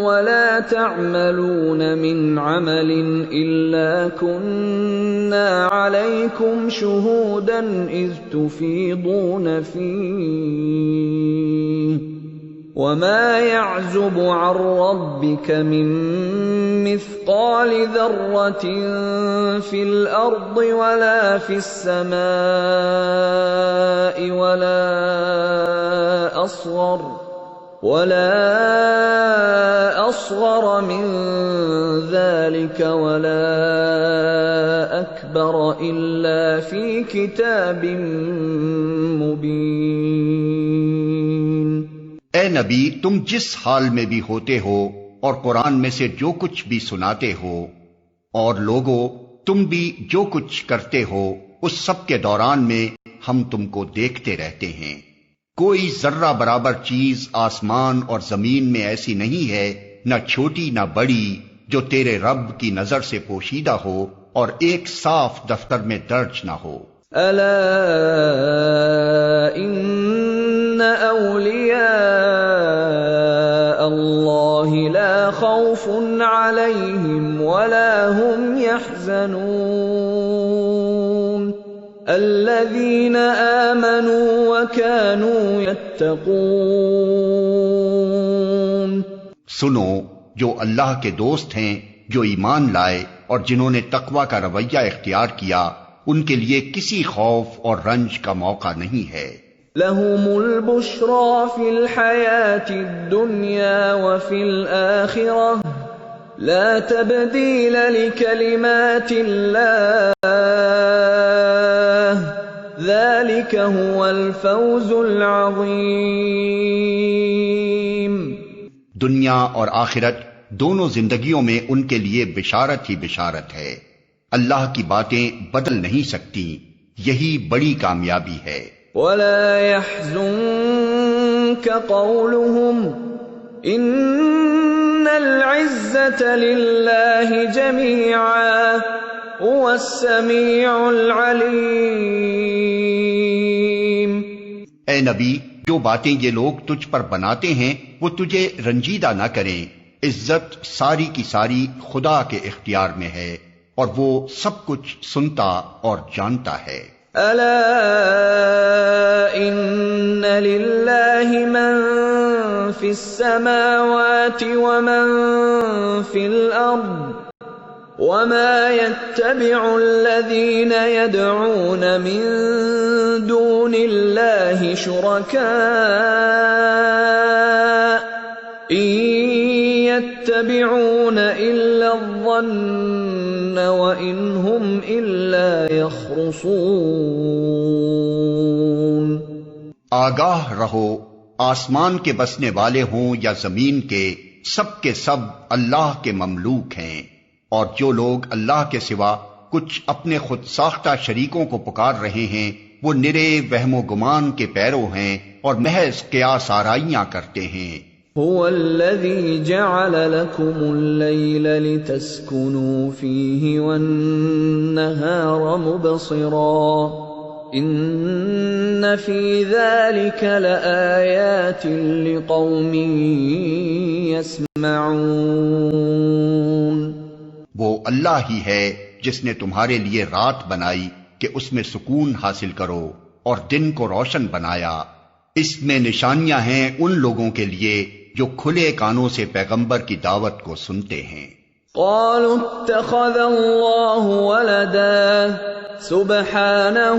A: ولا تعملون من عمل إلا كنا عليكم شهودا إذ تفيضون فيه وما يعزب عن ربك من مثقال ذرة في الأرض ولا في السماء ولا أصغر من ذلك ولا أكبر إلا في كتاب مبين۔
B: اے نبی، تم جس حال میں بھی ہوتے ہو اور قرآن میں سے جو کچھ بھی سناتے ہو، اور لوگو تم بھی جو کچھ کرتے ہو، اس سب کے دوران میں ہم تم کو دیکھتے رہتے ہیں۔ کوئی ذرہ برابر چیز آسمان اور زمین میں ایسی نہیں ہے، نہ چھوٹی نہ بڑی، جو تیرے رب کی نظر سے پوشیدہ ہو اور ایک صاف دفتر میں درج نہ ہو۔
A: الا ان اولیاء اللہ لا خوف علیہم ولا هم يحزنون الذین آمنوا وكانوا يتقون۔
B: سنو، جو اللہ کے دوست ہیں، جو ایمان لائے اور جنہوں نے تقوی کا رویہ اختیار کیا، ان کے لیے کسی خوف اور رنج کا موقع نہیں ہے۔
A: لهم البشرى في الحياة الدنيا وفي الآخرة لا تبديل لكلمات الله ذلك هو الفوز العظيم۔
B: دنیا اور آخرت دونوں زندگیوں میں ان کے لیے بشارت ہی بشارت ہے۔ اللہ کی باتیں بدل نہیں سکتی، یہی بڑی کامیابی ہے۔
A: وَلَا يَحْزُنكَ قَوْلُهُمْ إِنَّ الْعِزَّةَ لِلَّهِ جَمِيعًا هُوَ السَّمِيعُ الْعَلِيمُ۔
B: اے نبی، جو باتیں یہ لوگ تجھ پر بناتے ہیں وہ تجھے رنجیدہ نہ کریں، عزت ساری کی ساری خدا کے اختیار میں ہے اور وہ سب کچھ سنتا اور جانتا ہے۔
A: الا ان للہ من فی السماوات ومن فی الارض وما يتبع الذین يدعون من دون اللہ شرکاء ان يتبعون الا الظن وان هم الا يخرصون۔
B: آگاہ رہو، آسمان کے بسنے والے ہوں یا زمین کے سب اللہ کے مملوک ہیں، اور جو لوگ اللہ کے سوا کچھ اپنے خود ساختہ شریکوں کو پکار رہے ہیں وہ نرے وہم و گمان کے پیرو ہیں اور محض قیاس آرائیاں کرتے ہیں۔
A: هو الذي جعل لكم الليل لتسكنوا فيه والنهار مبصرا إن في ذلك لآيات لقوم يسمعون۔
B: وہ اللہ ہی ہے جس نے تمہارے لیے رات بنائی کہ اس میں سکون حاصل کرو اور دن کو روشن بنایا، اس میں نشانیاں ہیں ان لوگوں کے لیے جو کھلے کانوں سے پیغمبر کی دعوت کو سنتے ہیں۔
A: قالوا اتخذ اللہ ولدا سبحانہ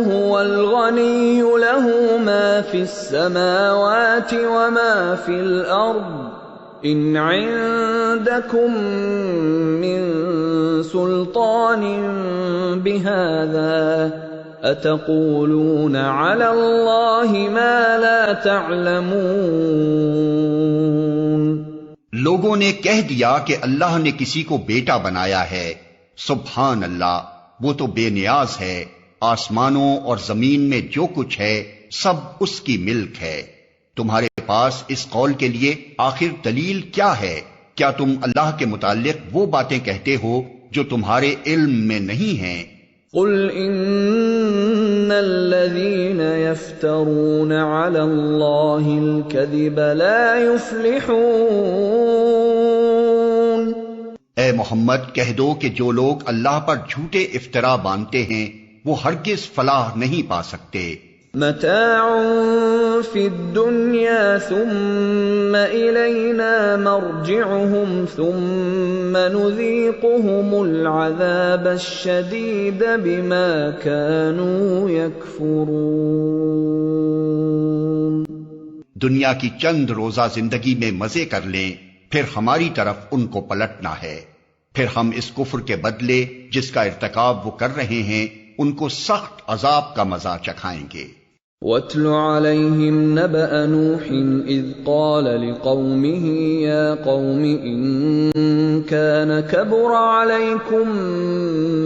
A: هو الغنی له ما فی السماوات وما فی الارض ان عندکم من سلطان بهذا اتقولون علی اللہ ما لا تعلمون۔
B: لوگوں نے کہہ دیا کہ اللہ نے کسی کو بیٹا بنایا ہے۔ سبحان اللہ، وہ تو بے نیاز ہے، آسمانوں اور زمین میں جو کچھ ہے سب اس کی ملک ہے۔ تمہارے پاس اس قول کے لیے آخر دلیل کیا ہے؟ کیا تم اللہ کے متعلق وہ باتیں کہتے ہو جو تمہارے علم میں نہیں ہیں؟
A: قل ان الذین یفترون علی اللہ الکذب لا یفلحون۔
B: اے محمد کہہ دو کہ جو لوگ اللہ پر جھوٹے افطرا باندھتے ہیں وہ ہرگز فلاح نہیں پا سکتے۔
A: متاع فی الدنیا ثم الینا مرجعهم ثم نذیقهم العذاب الشدید بما كانوا یکفرون۔
B: دنیا کی چند روزہ زندگی میں مزے کر لیں، پھر ہماری طرف ان کو پلٹنا ہے، پھر ہم اس کفر کے بدلے جس کا ارتکاب وہ کر رہے ہیں ان کو سخت عذاب کا مزہ چکھائیں گے۔
A: وَاتْلُ عَلَيْهِمْ نَبَأَ نُوحٍ إِذْ قَالَ لِقَوْمِهِ يَا قَوْمِ إِن كَانَ كَبُرَ عَلَيْكُمْ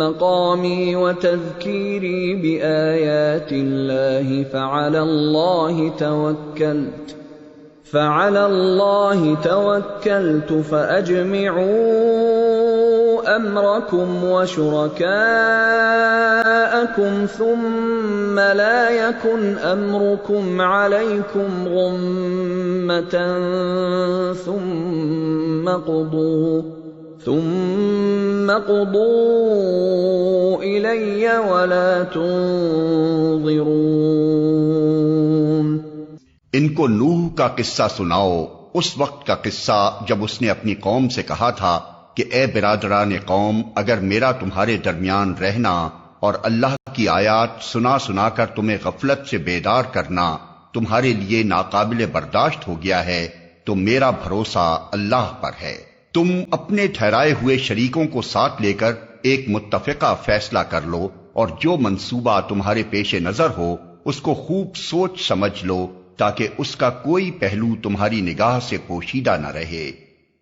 A: مَقَامِي وَتَذْكِيرِي بِآيَاتِ اللَّهِ فَعَلَى اللَّهِ تَوَكَّلْتُ فَأَجْمِعُوا أَمْرَكُمْ وَشُرَكَاءَكُمْ ثُمَّ لَا يَكُنْ أَمْرُكُمْ عَلَيْكُمْ غُمَّةً ثُمَّ قُضُوا إِلَيَّ وَلَا تُنظِرُونَ۔
B: ان کو نوح کا قصہ سناؤ، اس وقت کا قصہ جب اس نے اپنی قوم سے کہا تھا کہ اے برادران قوم، اگر میرا تمہارے درمیان رہنا اور اللہ کی آیات سنا سنا کر تمہیں غفلت سے بیدار کرنا تمہارے لیے ناقابل برداشت ہو گیا ہے تو میرا بھروسہ اللہ پر ہے۔ تم اپنے ٹھہرائے ہوئے شریکوں کو ساتھ لے کر ایک متفقہ فیصلہ کر لو، اور جو منصوبہ تمہارے پیش نظر ہو اس کو خوب سوچ سمجھ لو تاکہ اس کا کوئی پہلو تمہاری نگاہ سے پوشیدہ نہ رہے،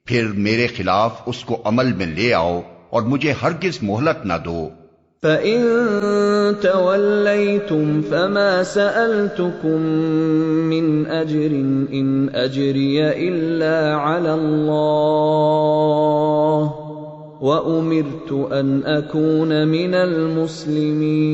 B: پھر میرے خلاف اس کو عمل میں لے آؤ اور مجھے ہرگز مہلت نہ دو۔
A: فَإِن تَوَلَّيْتُمْ فَمَا سَأَلْتُكُم مِّنْ أَجْرٍ إِنْ أَجْرِيَ إِلَّا عَلَى اللَّهِ وَأُمِرْتُ أَنْ أَكُونَ مِنَ الْمُسْلِمِينَ۔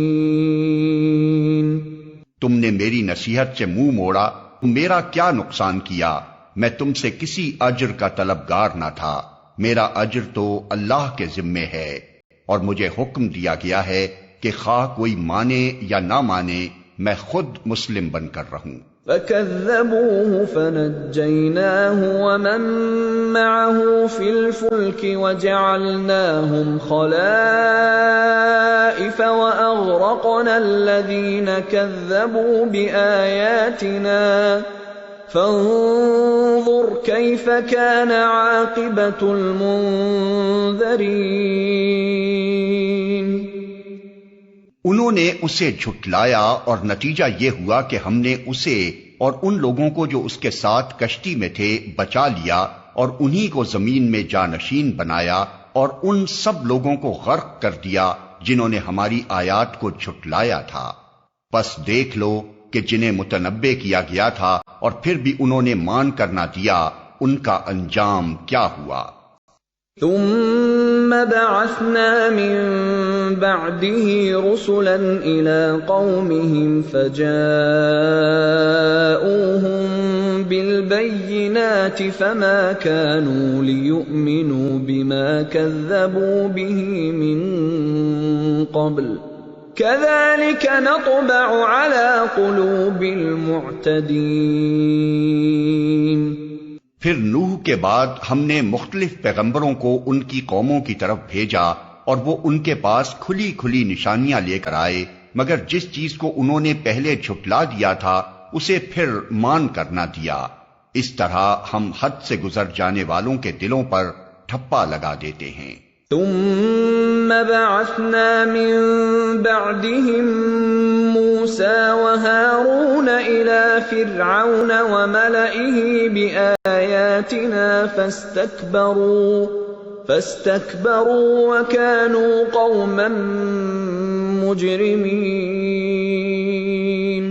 B: تم نے میری نصیحت سے منہ موڑا، میرا کیا نقصان کیا؟ میں تم سے کسی اجر کا طلبگار نہ تھا، میرا اجر تو اللہ کے ذمے ہے، اور مجھے حکم دیا گیا ہے کہ خواہ کوئی مانے یا نہ مانے میں خود مسلم بن کر رہوں۔
A: فَكَذَّبُوهُ فَنَجَّيْنَاهُ وَمَن مَّعَهُ فِي الْفُلْكِ وَجَعَلْنَاهُمْ خَلَائِفَ وَأَغْرَقْنَا الَّذِينَ كَذَّبُوا بِآيَاتِنَا فَانظُرْ كَيْفَ كَانَ عَاقِبَةُ الْمُنذَرِينَ۔
B: انہوں نے اسے جھٹلایا اور نتیجہ یہ ہوا کہ ہم نے اسے اور ان لوگوں کو جو اس کے ساتھ کشتی میں تھے بچا لیا، اور انہی کو زمین میں جانشین بنایا، اور ان سب لوگوں کو غرق کر دیا جنہوں نے ہماری آیات کو جھٹلایا تھا۔ پس دیکھ لو کہ جنہیں متنبع کیا گیا تھا اور پھر بھی انہوں نے مان کر نہ دیا، ان کا انجام کیا ہوا۔
A: ثم بعثنا من بعده رسلا إلى قومهم فجاءوهم بالبينات فما كانوا ليؤمنوا بما كذبوا به من قبل كذلك نطبع على قلوب المعتدين۔
B: پھر نوح کے بعد ہم نے مختلف پیغمبروں کو ان کی قوموں کی طرف بھیجا، اور وہ ان کے پاس کھلی کھلی نشانیاں لے کر آئے، مگر جس چیز کو انہوں نے پہلے جھٹلا دیا تھا اسے پھر مان کر نہ دیا۔ اس طرح ہم حد سے گزر جانے والوں کے دلوں پر ٹھپا لگا دیتے ہیں۔
A: ثم بعثنا من بعدهم موسى وهارون إلى فرعون وملئه بآياتنا فاستكبروا وكانوا قوما مجرمين۔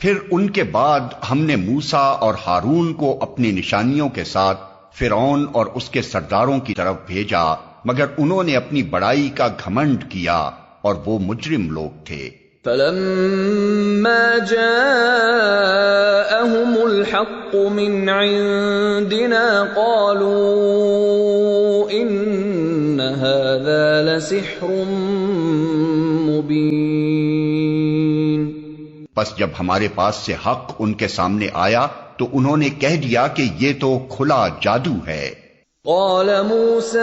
B: پھر ان کے بعد ہم نے موسیٰ اور ہارون کو اپنی نشانیوں کے ساتھ فرعون اور اس کے سرداروں کی طرف بھیجا، مگر انہوں نے اپنی بڑائی کا گھمنڈ کیا اور وہ مجرم لوگ تھے۔
A: فَلَمَّا جَاءَهُمُ الْحَقُّ مِنْ عِنْدِنَا قَالُوا إِنَّ هَذَا لَسِحْرٌ مُبِينٌ۔
B: پس جب ہمارے پاس سے حق ان کے سامنے آیا تو انہوں نے کہہ دیا کہ یہ تو کھلا جادو ہے۔
A: قال موسى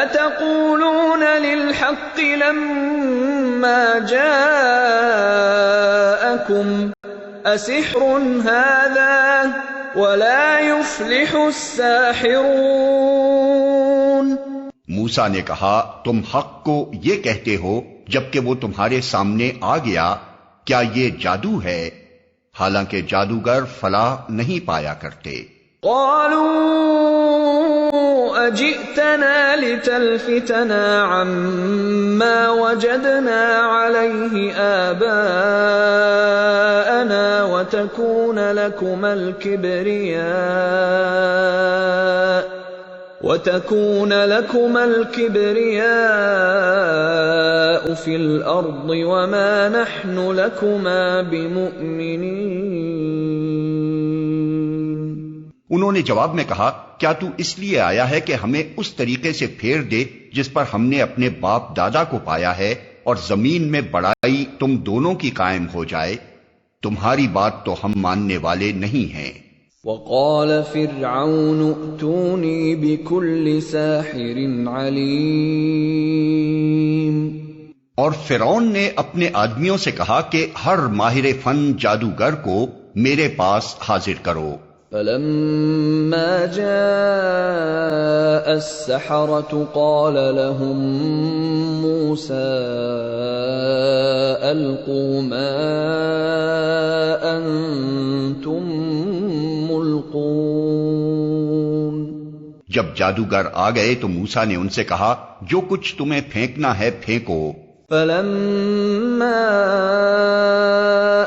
A: أتقولون للحق لما جاءكم أسحر هذا ولا يفلح الساحرون۔
B: موسیٰ نے کہا تم حق کو یہ کہتے ہو جبکہ وہ تمہارے سامنے آ گیا، کیا یہ جادو ہے؟ حالانکہ جادوگر فلاح نہیں پایا کرتے۔
A: قالوا أجئتنا لتلفتنا عما وجدنا عليه آباءنا وتكون لكما الكبرياء في الأرض وما نحن لكما بمؤمنين۔
B: انہوں نے جواب میں کہا کیا تو اس لیے آیا ہے کہ ہمیں اس طریقے سے پھیر دے جس پر ہم نے اپنے باپ دادا کو پایا ہے، اور زمین میں بڑائی تم دونوں کی قائم ہو جائے؟ تمہاری بات تو ہم ماننے والے نہیں ہیں۔
A: وقال فرعون ائتوني بكل ساحر عليم۔
B: اور فرعون نے اپنے آدمیوں سے کہا کہ ہر ماہر فن جادوگر کو میرے پاس حاضر کرو۔
A: فلما جاء السحرة قال لهم موسى ألقوا ما أنتم ملقون۔
B: جب جادوگر آ گئے تو موسیٰ نے ان سے کہا جو کچھ تمہیں پھینکنا ہے پھینکو۔
A: فلما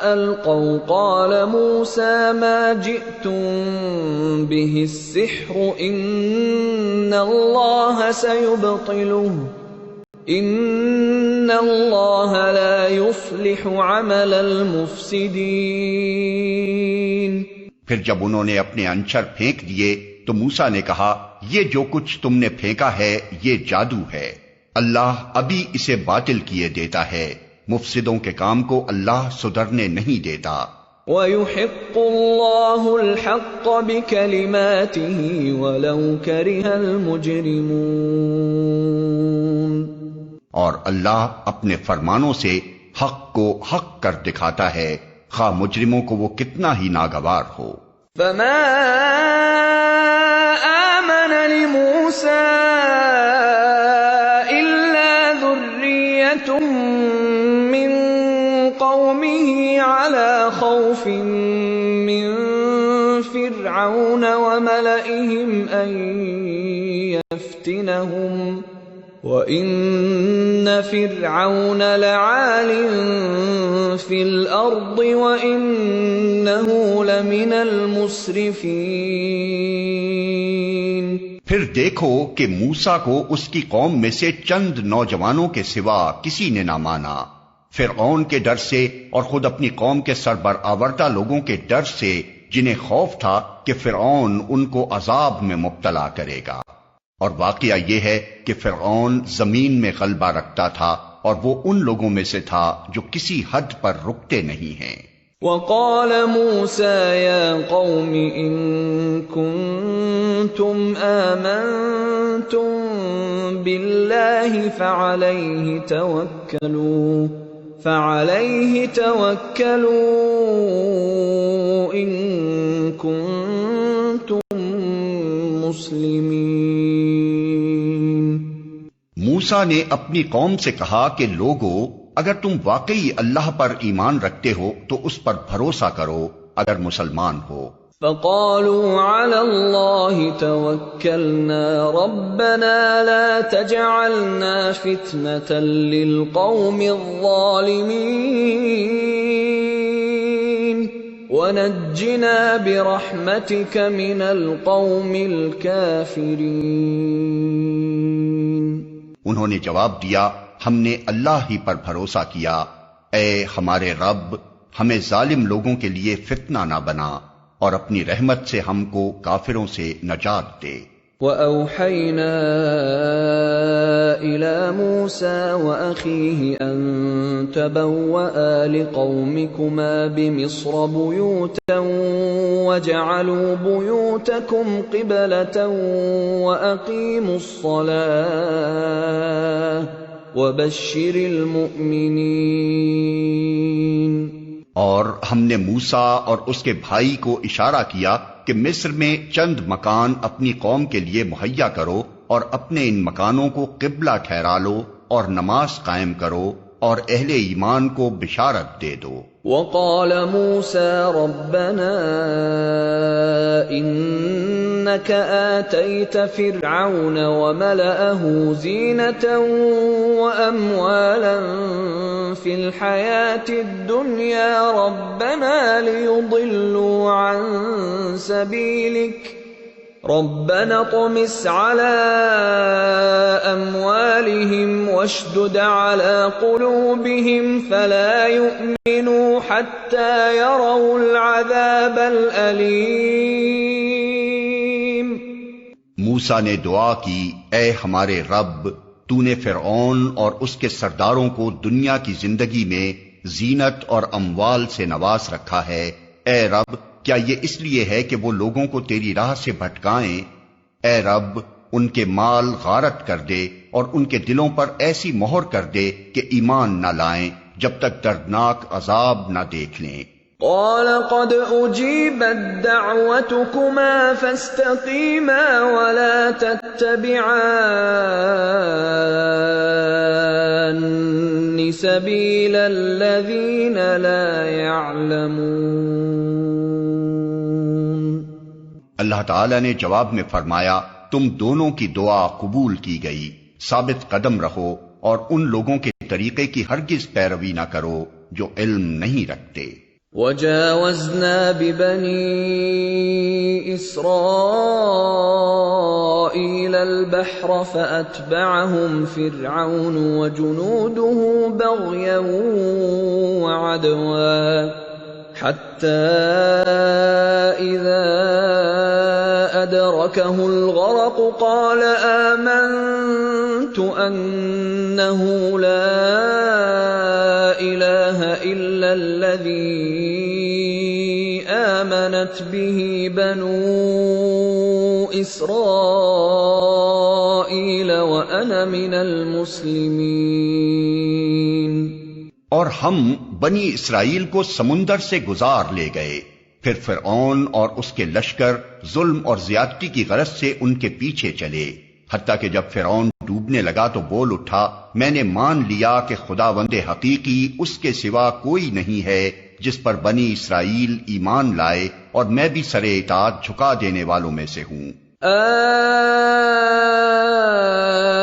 A: ألقوا قال موسى ما جئتم به السحر إن الله سيبطله إن الله لا يفلح عمل المفسدين۔
B: پھر جب انہوں نے اپنے انچر پھینک دیے تو موسیٰ نے کہا یہ جو کچھ تم نے پھینکا ہے یہ جادو ہے، اللہ ابھی اسے باطل کیے دیتا ہے، مفسدوں کے کام کو اللہ سدھرنے نہیں دیتا۔
A: وَيُحِقُّ اللَّهُ الْحَقَّ بِكَلِمَاتِهِ وَلَوْ كَرِهَ الْمُجْرِمُونَ۔
B: اور اللہ اپنے فرمانوں سے حق کو حق کر دکھاتا ہے، خواہ مجرموں کو وہ کتنا ہی ناگوار ہو۔
A: فَمَا آمَنَ لِمُوسَىٰ إِلَّا ذُرِّيَّةٌ مِّن قَوْمِهِ عَلَىٰ خَوْفٍ مِّن فِرْعَوْنَ وَمَلَئِهِمْ أَن يَفْتِنَهُمْ وَإِنَّ فِرْعَوْنَ لَعَالٍ فِي الْأَرْضِ وَإِنَّهُ لَمِنَ الْمُسْرِفِينَ۔
B: پھر دیکھو کہ موسیٰ کو اس کی قوم میں سے چند نوجوانوں کے سوا کسی نے نہ مانا، فرعون کے ڈر سے اور خود اپنی قوم کے سربرآوردہ لوگوں کے ڈر سے، جنہیں خوف تھا کہ فرعون ان کو عذاب میں مبتلا کرے گا۔ اور واقعہ یہ ہے کہ فرعون زمین میں غلبہ رکھتا تھا اور وہ ان لوگوں میں سے تھا جو کسی حد پر رکتے نہیں ہیں۔
A: وقال موسى يا قوم إن كنتم آمنتم بالله فعليه توكلوا إن كنتم مسلمين۔
B: موسیٰ نے اپنی قوم سے کہا کہ لوگو اگر تم واقعی اللہ پر ایمان رکھتے ہو تو اس پر بھروسہ کرو اگر مسلمان ہو۔
A: فقالوا على الله توكلنا ربنا لا تجعلنا فتنة للقوم الظالمين ونجنا برحمتك من القوم الكافرين۔
B: انہوں نے جواب دیا ہم نے اللہ ہی پر بھروسہ کیا، اے ہمارے رب ہمیں ظالم لوگوں کے لیے فتنہ نہ بنا اور اپنی رحمت سے ہم کو کافروں سے نجات دے۔
A: وَأَوْحَيْنَا إِلَى مُوسَى وَأَخِيهِ أَن تَبَوَّآ لِقَوْمِكُمَا بِمِصْرَ بُيُوتًا وَاجْعَلُوا بُيُوتَكُمْ قِبْلَةً وَأَقِيمُوا الصَّلَاةَ وَبَشِّرِ الْمُؤْمِنِينَ۔
B: اور ہم نے موسیٰ اور اس کے بھائی کو اشارہ کیا کہ مصر میں چند مکان اپنی قوم کے لیے مہیا کرو اور اپنے ان مکانوں کو قبلہ ٹھہرا لو اور نماز قائم کرو اور اہل ایمان کو بشارت دے دو۔
A: وقال موسى ربنا إنك آتيت فرعون وملأه زينة وأموالا في الحياة الدنيا ربنا ليضلوا عن سبيلك ربنا اطمس على أموالهم واشدد على قلوبهم فلا يؤمنوا حتى يروا العذاب الأليم۔
B: موسیٰ نے دعا کی، اے ہمارے رب، تو نے فرعون اور اس کے سرداروں کو دنیا کی زندگی میں زینت اور اموال سے نواز رکھا ہے، اے رب کیا یہ اس لیے ہے کہ وہ لوگوں کو تیری راہ سے بھٹکائیں؟ اے رب ان کے مال غارت کر دے اور ان کے دلوں پر ایسی مہر کر دے کہ ایمان نہ لائیں جب تک دردناک عذاب نہ دیکھ لیں۔
A: قال قد أجيبت دعوتكما فاستقيما ولا تتبعان سبيل الذين لا يعلمون۔
B: اللہ تعالیٰ نے جواب میں فرمایا، تم دونوں کی دعا قبول کی گئی، ثابت قدم رہو اور ان لوگوں کے طریقے کی ہرگز پیروی نہ کرو جو علم نہیں رکھتے۔
A: وَجَاوَزْنَا بِبَنِي إِسْرَائِيلَ الْبَحْرَ فَأَتْبَعَهُمْ فِرْعَوْنُ وَجُنُودُهُ بَغْيًا وَعَدْوًا حَتَّى إِذَا أَدْرَكَهُ الْغَرَقُ قَالَ آمَنْتُ أَنَّهُ لَا إِلَهَ إِلَّا الَّذِي آمَنَتْ بِهِ بَنُو إِسْرَائِيلَ وَأَنَا مِنَ الْمُسْلِمِينَ۔
B: اور ہم بنی اسرائیل کو سمندر سے گزار لے گئے، پھر فرعون اور اس کے لشکر ظلم اور زیادتی کی غرض سے ان کے پیچھے چلے، حتیٰ کہ جب فرعون ڈوبنے لگا تو بول اٹھا، میں نے مان لیا کہ خداوند حقیقی اس کے سوا کوئی نہیں ہے جس پر بنی اسرائیل ایمان لائے، اور میں بھی سر اطاعت جھکا دینے والوں میں سے ہوں۔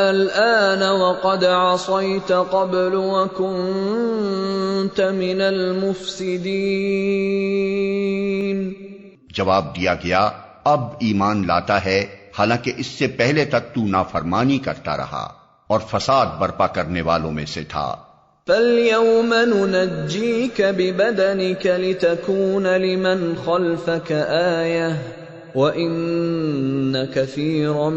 A: الآن وقد عصيت قبل وكنت من المفسدين۔
B: جواب دیا گیا، اب ایمان لاتا ہے حالانکہ اس سے پہلے تک تو نافرمانی کرتا رہا اور فساد برپا کرنے والوں میں سے تھا۔
A: فَالْيَوْمَ نُنَجِّيكَ بِبَدَنِكَ لِتَكُونَ لِمَنْ خَلْفَكَ آيَةً وَإِنَّ كَثِيرًا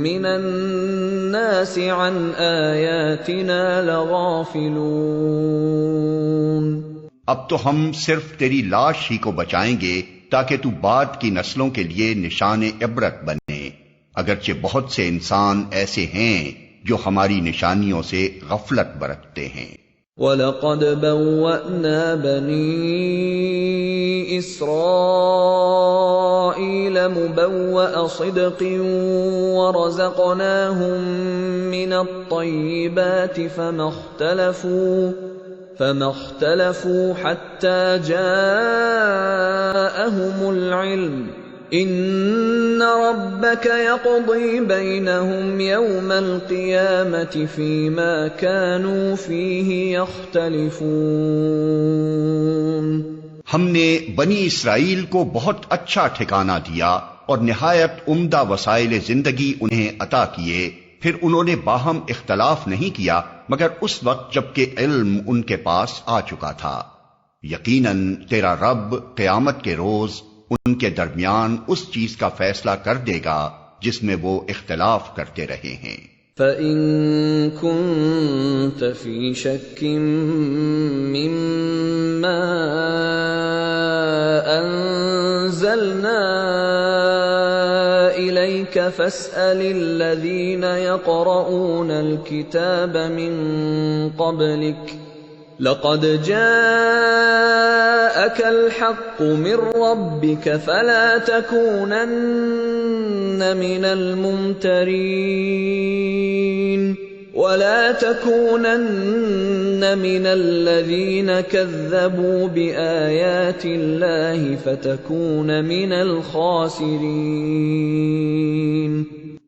A: مِّنَ النَّاسِ عَنْ آيَاتِنَا لَغَافِلُونَ۔
B: اب تو ہم صرف تیری لاش ہی کو بچائیں گے تاکہ تو بعد کی نسلوں کے لیے نشان عبرت بنے، اگرچہ بہت سے انسان ایسے ہیں جو ہماری نشانیوں سے غفلت برتتے ہیں۔
A: وَلَقَدْ بَوَّأْنَا بَنِي إِسْرَائِيلَ مُبَوَّأَ صِدْقٍ وَرَزَقْنَاهُم مِّنَ الطَّيِّبَاتِ فَمَا اخْتَلَفُوا حَتَّى جَاءَهُمُ الْعِلْمُ إِنَّ رَبَّكَ يَقْضِي بَيْنَهُمْ يَوْمَ الْقِيَامَةِ فِيمَا كَانُوا فِيهِ يَخْتَلِفُونَ۔
B: ہم نے بنی اسرائیل کو بہت اچھا ٹھکانہ دیا اور نہایت عمدہ وسائل زندگی انہیں عطا کیے، پھر انہوں نے باہم اختلاف نہیں کیا مگر اس وقت جبکہ علم ان کے پاس آ چکا تھا۔ یقیناً تیرا رب قیامت کے روز ان کے درمیان اس چیز کا فیصلہ کر دے گا جس میں وہ اختلاف کرتے رہے ہیں۔
A: فَإِن كُنتَ فِي شَكٍّ مِّمَّا أَنزَلْنَا إِلَيْكَ فَاسْأَلِ الَّذِينَ يَقْرَؤُونَ الْكِتَابَ مِن قَبْلِكَ لَقَدْ جَاءَكَ الْحَقُّ مِن رَّبِّكَ فَلَا تَكُونَنَّ مِنَ الْمُمْتَرِينَ وَلَا تَكُونَنَّ مِنَ الَّذِينَ كَذَّبُوا بِآيَاتِ اللَّهِ فَتَكُونَ مِنَ الْخَاسِرِينَ۔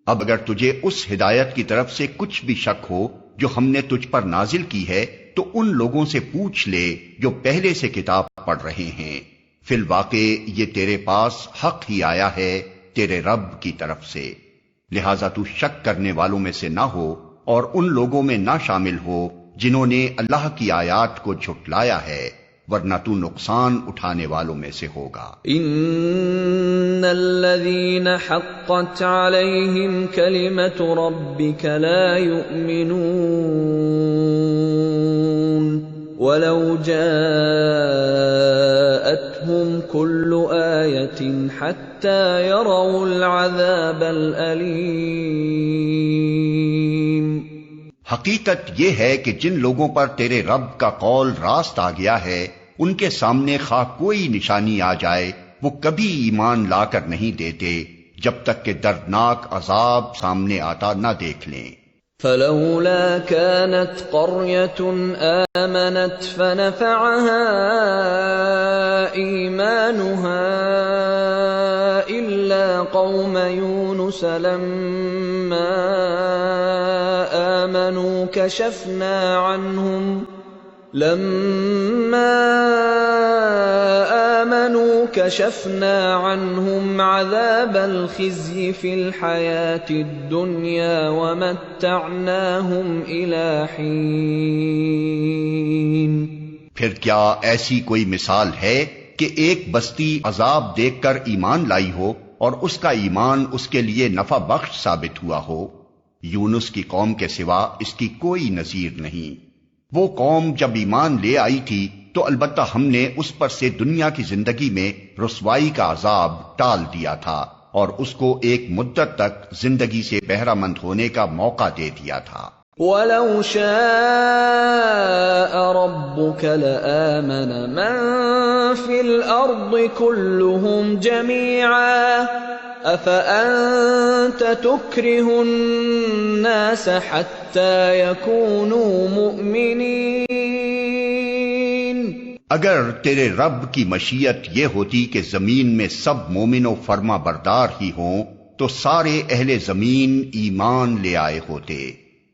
B: اب اگر تجھے اس ہدایت کی طرف سے کچھ بھی شک ہو جو ہم نے تجھ پر نازل کی ہے تو ان لوگوں سے پوچھ لے جو پہلے سے کتاب پڑھ رہے ہیں، فی الواقع یہ تیرے پاس حق ہی آیا ہے تیرے رب کی طرف سے، لہذا تو شک کرنے والوں میں سے نہ ہو اور ان لوگوں میں نہ شامل ہو جنہوں نے اللہ کی آیات کو جھٹلایا ہے، ورنہ تو نقصان اٹھانے والوں میں سے ہوگا۔
A: ان الذین حقت علیہم کلمۃ ربک لا یؤمنون ولو جاءتهم كل آیۃ حتی یروا العذاب الألیم۔
B: حقیقت یہ ہے کہ جن لوگوں پر تیرے رب کا قول راست آ گیا ہے، ان کے سامنے خواہ کوئی نشانی آ جائے وہ کبھی ایمان لا کر نہیں دیتے جب تک کہ دردناک عذاب سامنے آتا نہ دیکھ لیں۔
A: فلولا كانت قرية آمنت فنفعها إيمانها إلا قوم يونس لما آمنوا كشفنا عنهم عذاب الخزي في الحياة الدنيا ومتعناهم إلى حين۔
B: پھر کیا ایسی کوئی مثال ہے کہ ایک بستی عذاب دیکھ کر ایمان لائی ہو اور اس کا ایمان اس کے لیے نفع بخش ثابت ہوا ہو؟ یونس کی قوم کے سوا اس کی کوئی نظیر نہیں۔ وہ قوم جب ایمان لے آئی تھی تو البتہ ہم نے اس پر سے دنیا کی زندگی میں رسوائی کا عذاب ٹال دیا تھا اور اس کو ایک مدت تک زندگی سے بہرہ مند ہونے کا موقع دے دیا تھا۔
A: وَلَوْ شَاءَ رَبُّكَ لَآمَنَ مَن فِي الْأَرْضِ كُلُّهُمْ جَمِيعًا أَفَأَنْتَ تُكْرِهُ النَّاسَ حَتَّى يَكُونُوا مُؤْمِنِينَ۔
B: اگر تیرے رب کی مشیت یہ ہوتی کہ زمین میں سب مومن و فرما بردار ہی ہوں تو سارے اہل زمین ایمان لے آئے ہوتے،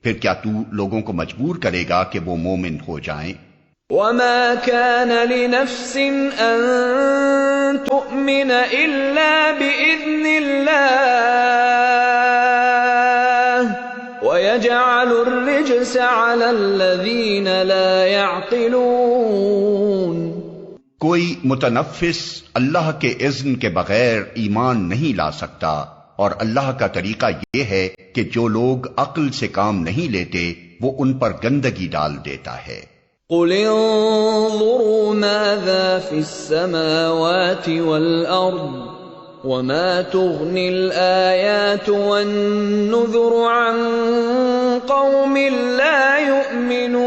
B: پھر کیا تو لوگوں کو مجبور کرے گا کہ وہ مومن ہو جائیں؟
A: وَمَا كَانَ لِنَفْسٍ أَن تُؤْمِنَ إِلَّا بِإِذْنِ اللَّهِ وَيَجْعَلُ الرِّجْسَ عَلَى الَّذِينَ لَا يَعْقِلُونَ۔
B: کوئی متنفس اللہ کے اذن کے بغیر ایمان نہیں لا سکتا، اور اللہ کا طریقہ یہ ہے کہ جو لوگ عقل سے کام نہیں لیتے وہ ان پر گندگی ڈال دیتا ہے۔
A: قُلِ انظُرُوا مَاذَا فِي السَّمَاوَاتِ وَالْأَرْضِ وَمَا تُغْنِي الْآيَاتُ وَالنُّذُرُ عَن قَوْمٍ لَا يُؤْمِنُونَ۔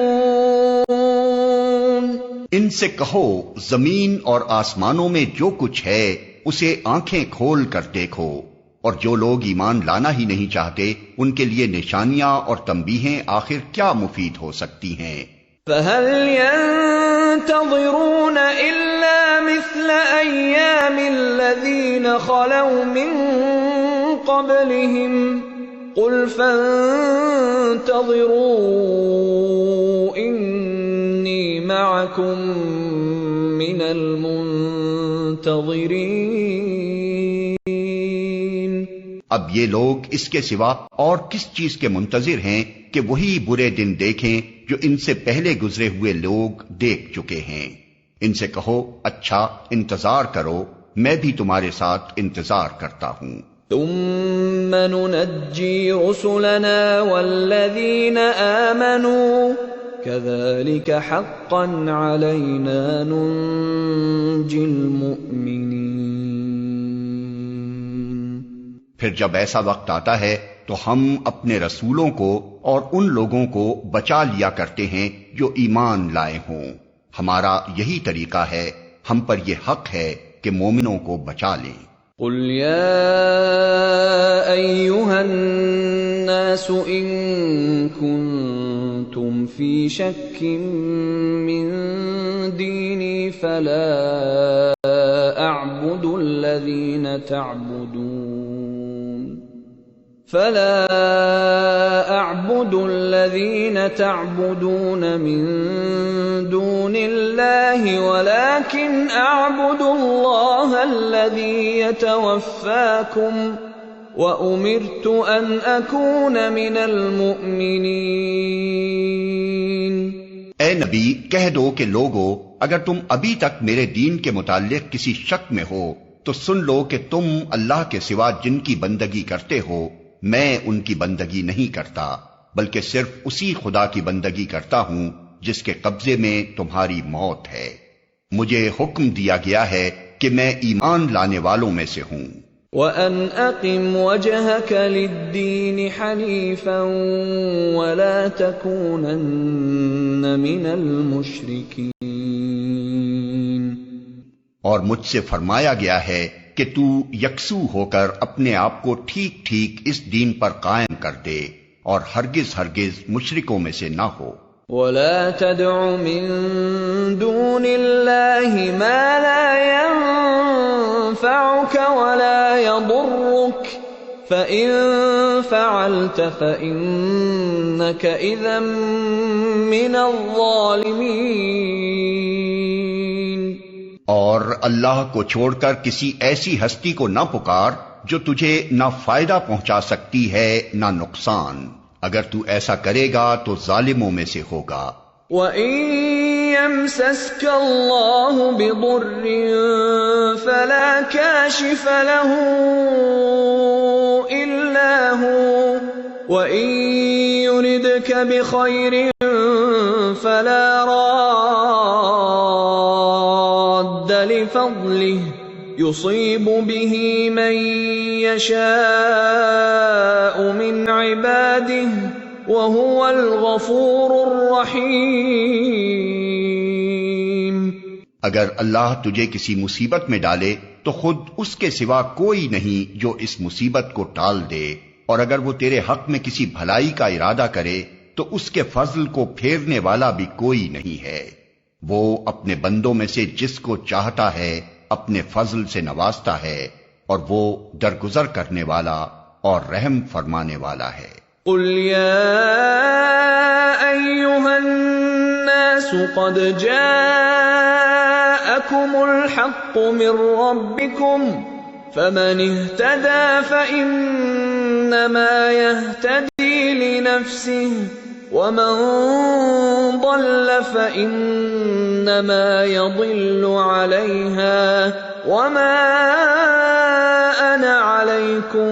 B: ان سے کہو زمین اور آسمانوں میں جو کچھ ہے اسے آنکھیں کھول کر دیکھو، اور جو لوگ ایمان لانا ہی نہیں چاہتے ان کے لیے نشانیاں اور تنبیہیں آخر کیا مفید ہو سکتی ہیں؟
A: فَهَلْ يَنتَظِرُونَ إِلَّا مِثْلَ أَيَّامِ الَّذِينَ خَلَوْا مِن قَبْلِهِمْ قُلْ فَانتَظِرُوا إِنِّي مَعَكُمْ مِنَ الْمُنتَظِرِينَ۔
B: اب یہ لوگ اس کے سوا اور کس چیز کے منتظر ہیں کہ وہی برے دن دیکھیں جو ان سے پہلے گزرے ہوئے لوگ دیکھ چکے ہیں۔ ان سے کہو اچھا انتظار کرو، میں بھی تمہارے ساتھ انتظار کرتا ہوں۔
A: ثم ننجي رسلنا والذين آمنوا كذلك حقا علينا ننجي المؤمنين۔
B: پھر جب ایسا وقت آتا ہے تو ہم اپنے رسولوں کو اور ان لوگوں کو بچا لیا کرتے ہیں جو ایمان لائے ہوں۔ ہمارا یہی طریقہ ہے، ہم پر یہ حق ہے کہ مومنوں کو بچا لیں۔
A: قل يا أيها الناس إن كنتم في شك من ديني فلا أعبد الذين تعبدون من دون الله ولكن أعبد الله الذي يتوفاكم وأمرت أن أكون من المؤمنين۔
B: اے نبی کہہ دو کہ لوگو، اگر تم ابھی تک میرے دین کے متعلق کسی شک میں ہو تو سن لو کہ تم اللہ کے سوا جن کی بندگی کرتے ہو میں ان کی بندگی نہیں کرتا، بلکہ صرف اسی خدا کی بندگی کرتا ہوں جس کے قبضے میں تمہاری موت ہے۔ مجھے حکم دیا گیا ہے کہ میں ایمان لانے والوں میں سے ہوں۔
A: وَأَنْ أَقِمْ وَجْهَكَ لِلدِّينِ حَنِيفًا وَلَا تَكُونَنَّ مِنَ الْمُشْرِكِينَ۔
B: اور مجھ سے فرمایا گیا ہے کہ تو یکسو ہو کر اپنے آپ کو ٹھیک ٹھیک اس دین پر قائم کر دے اور ہرگز ہرگز مشرکوں میں سے نہ ہو۔
A: وَلَا تَدْعُ مِن دُونِ اللَّهِ مَا لَا يَنفَعُكَ وَلَا يَضُرُّكَ فَإِن فَعَلْتَ فَإِنَّكَ إِذًا مِّنَ الظَّالِمِينَ۔
B: اور اللہ کو چھوڑ کر کسی ایسی ہستی کو نہ پکار جو تجھے نہ فائدہ پہنچا سکتی ہے نہ نقصان، اگر تو ایسا کرے گا تو ظالموں میں سے ہوگا۔
A: وَإِن يَمْسَسْكَ اللَّهُ بِضُرٍّ فَلَا كَاشِفَ لَهُ إِلَّا هُوَ وَإِن يُرِدْكَ بِخَيْرٍ فَلَا رَادَّ لِفَضْلِهِ يُصِيبُ بِهِ مَن يَشَاءُ مِنْ عِبَادِهِ وَهُوَ الْغَفُورُ الرَّحِيمُ۔
B: اگر اللہ تجھے کسی مصیبت میں ڈالے تو خود اس کے سوا کوئی نہیں جو اس مصیبت کو ٹال دے، اور اگر وہ تیرے حق میں کسی بھلائی کا ارادہ کرے تو اس کے فضل کو پھیرنے والا بھی کوئی نہیں ہے۔ وہ اپنے بندوں میں سے جس کو چاہتا ہے اپنے فضل سے نوازتا ہے، اور وہ درگزر کرنے والا اور رحم فرمانے والا ہے۔
A: قل يا أيها الناس قد جاءكم الحق من ربكم فمن اهتدى فإنما يهتدي لنفسه ومن ضل فإنما يضل عليها وما أنا عليكم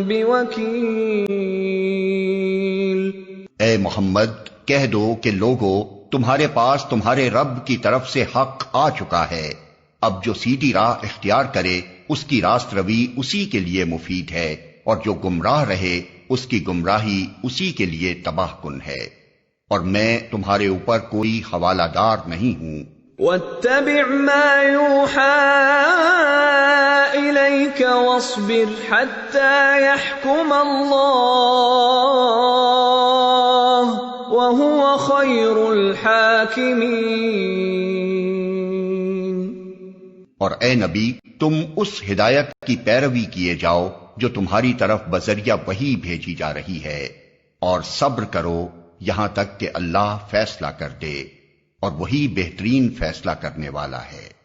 A: بوكيل۔
B: اے محمد کہہ دو کہ لوگو، تمہارے پاس تمہارے رب کی طرف سے حق آ چکا ہے، اب جو سیدھی راہ اختیار کرے اس کی راست روی اسی کے لیے مفید ہے، اور جو گمراہ رہے اس کی گمراہی اسی کے لیے تباہ کن ہے، اور میں تمہارے اوپر کوئی حوالہ دار نہیں ہوں۔
A: وَاتَّبِعْ مَا يُوحَى إِلَيْكَ وَاصْبِرْ حَتَّى يَحْكُمَ اللَّهُ وَهُوَ خَيْرُ الْحَاكِمِينَ۔
B: اور اے نبی تم اس ہدایت کی پیروی کیے جاؤ جو تمہاری طرف بذریعہ وحی بھیجی جا رہی ہے، اور صبر کرو یہاں تک کہ اللہ فیصلہ کر دے، اور وہی بہترین فیصلہ کرنے والا ہے۔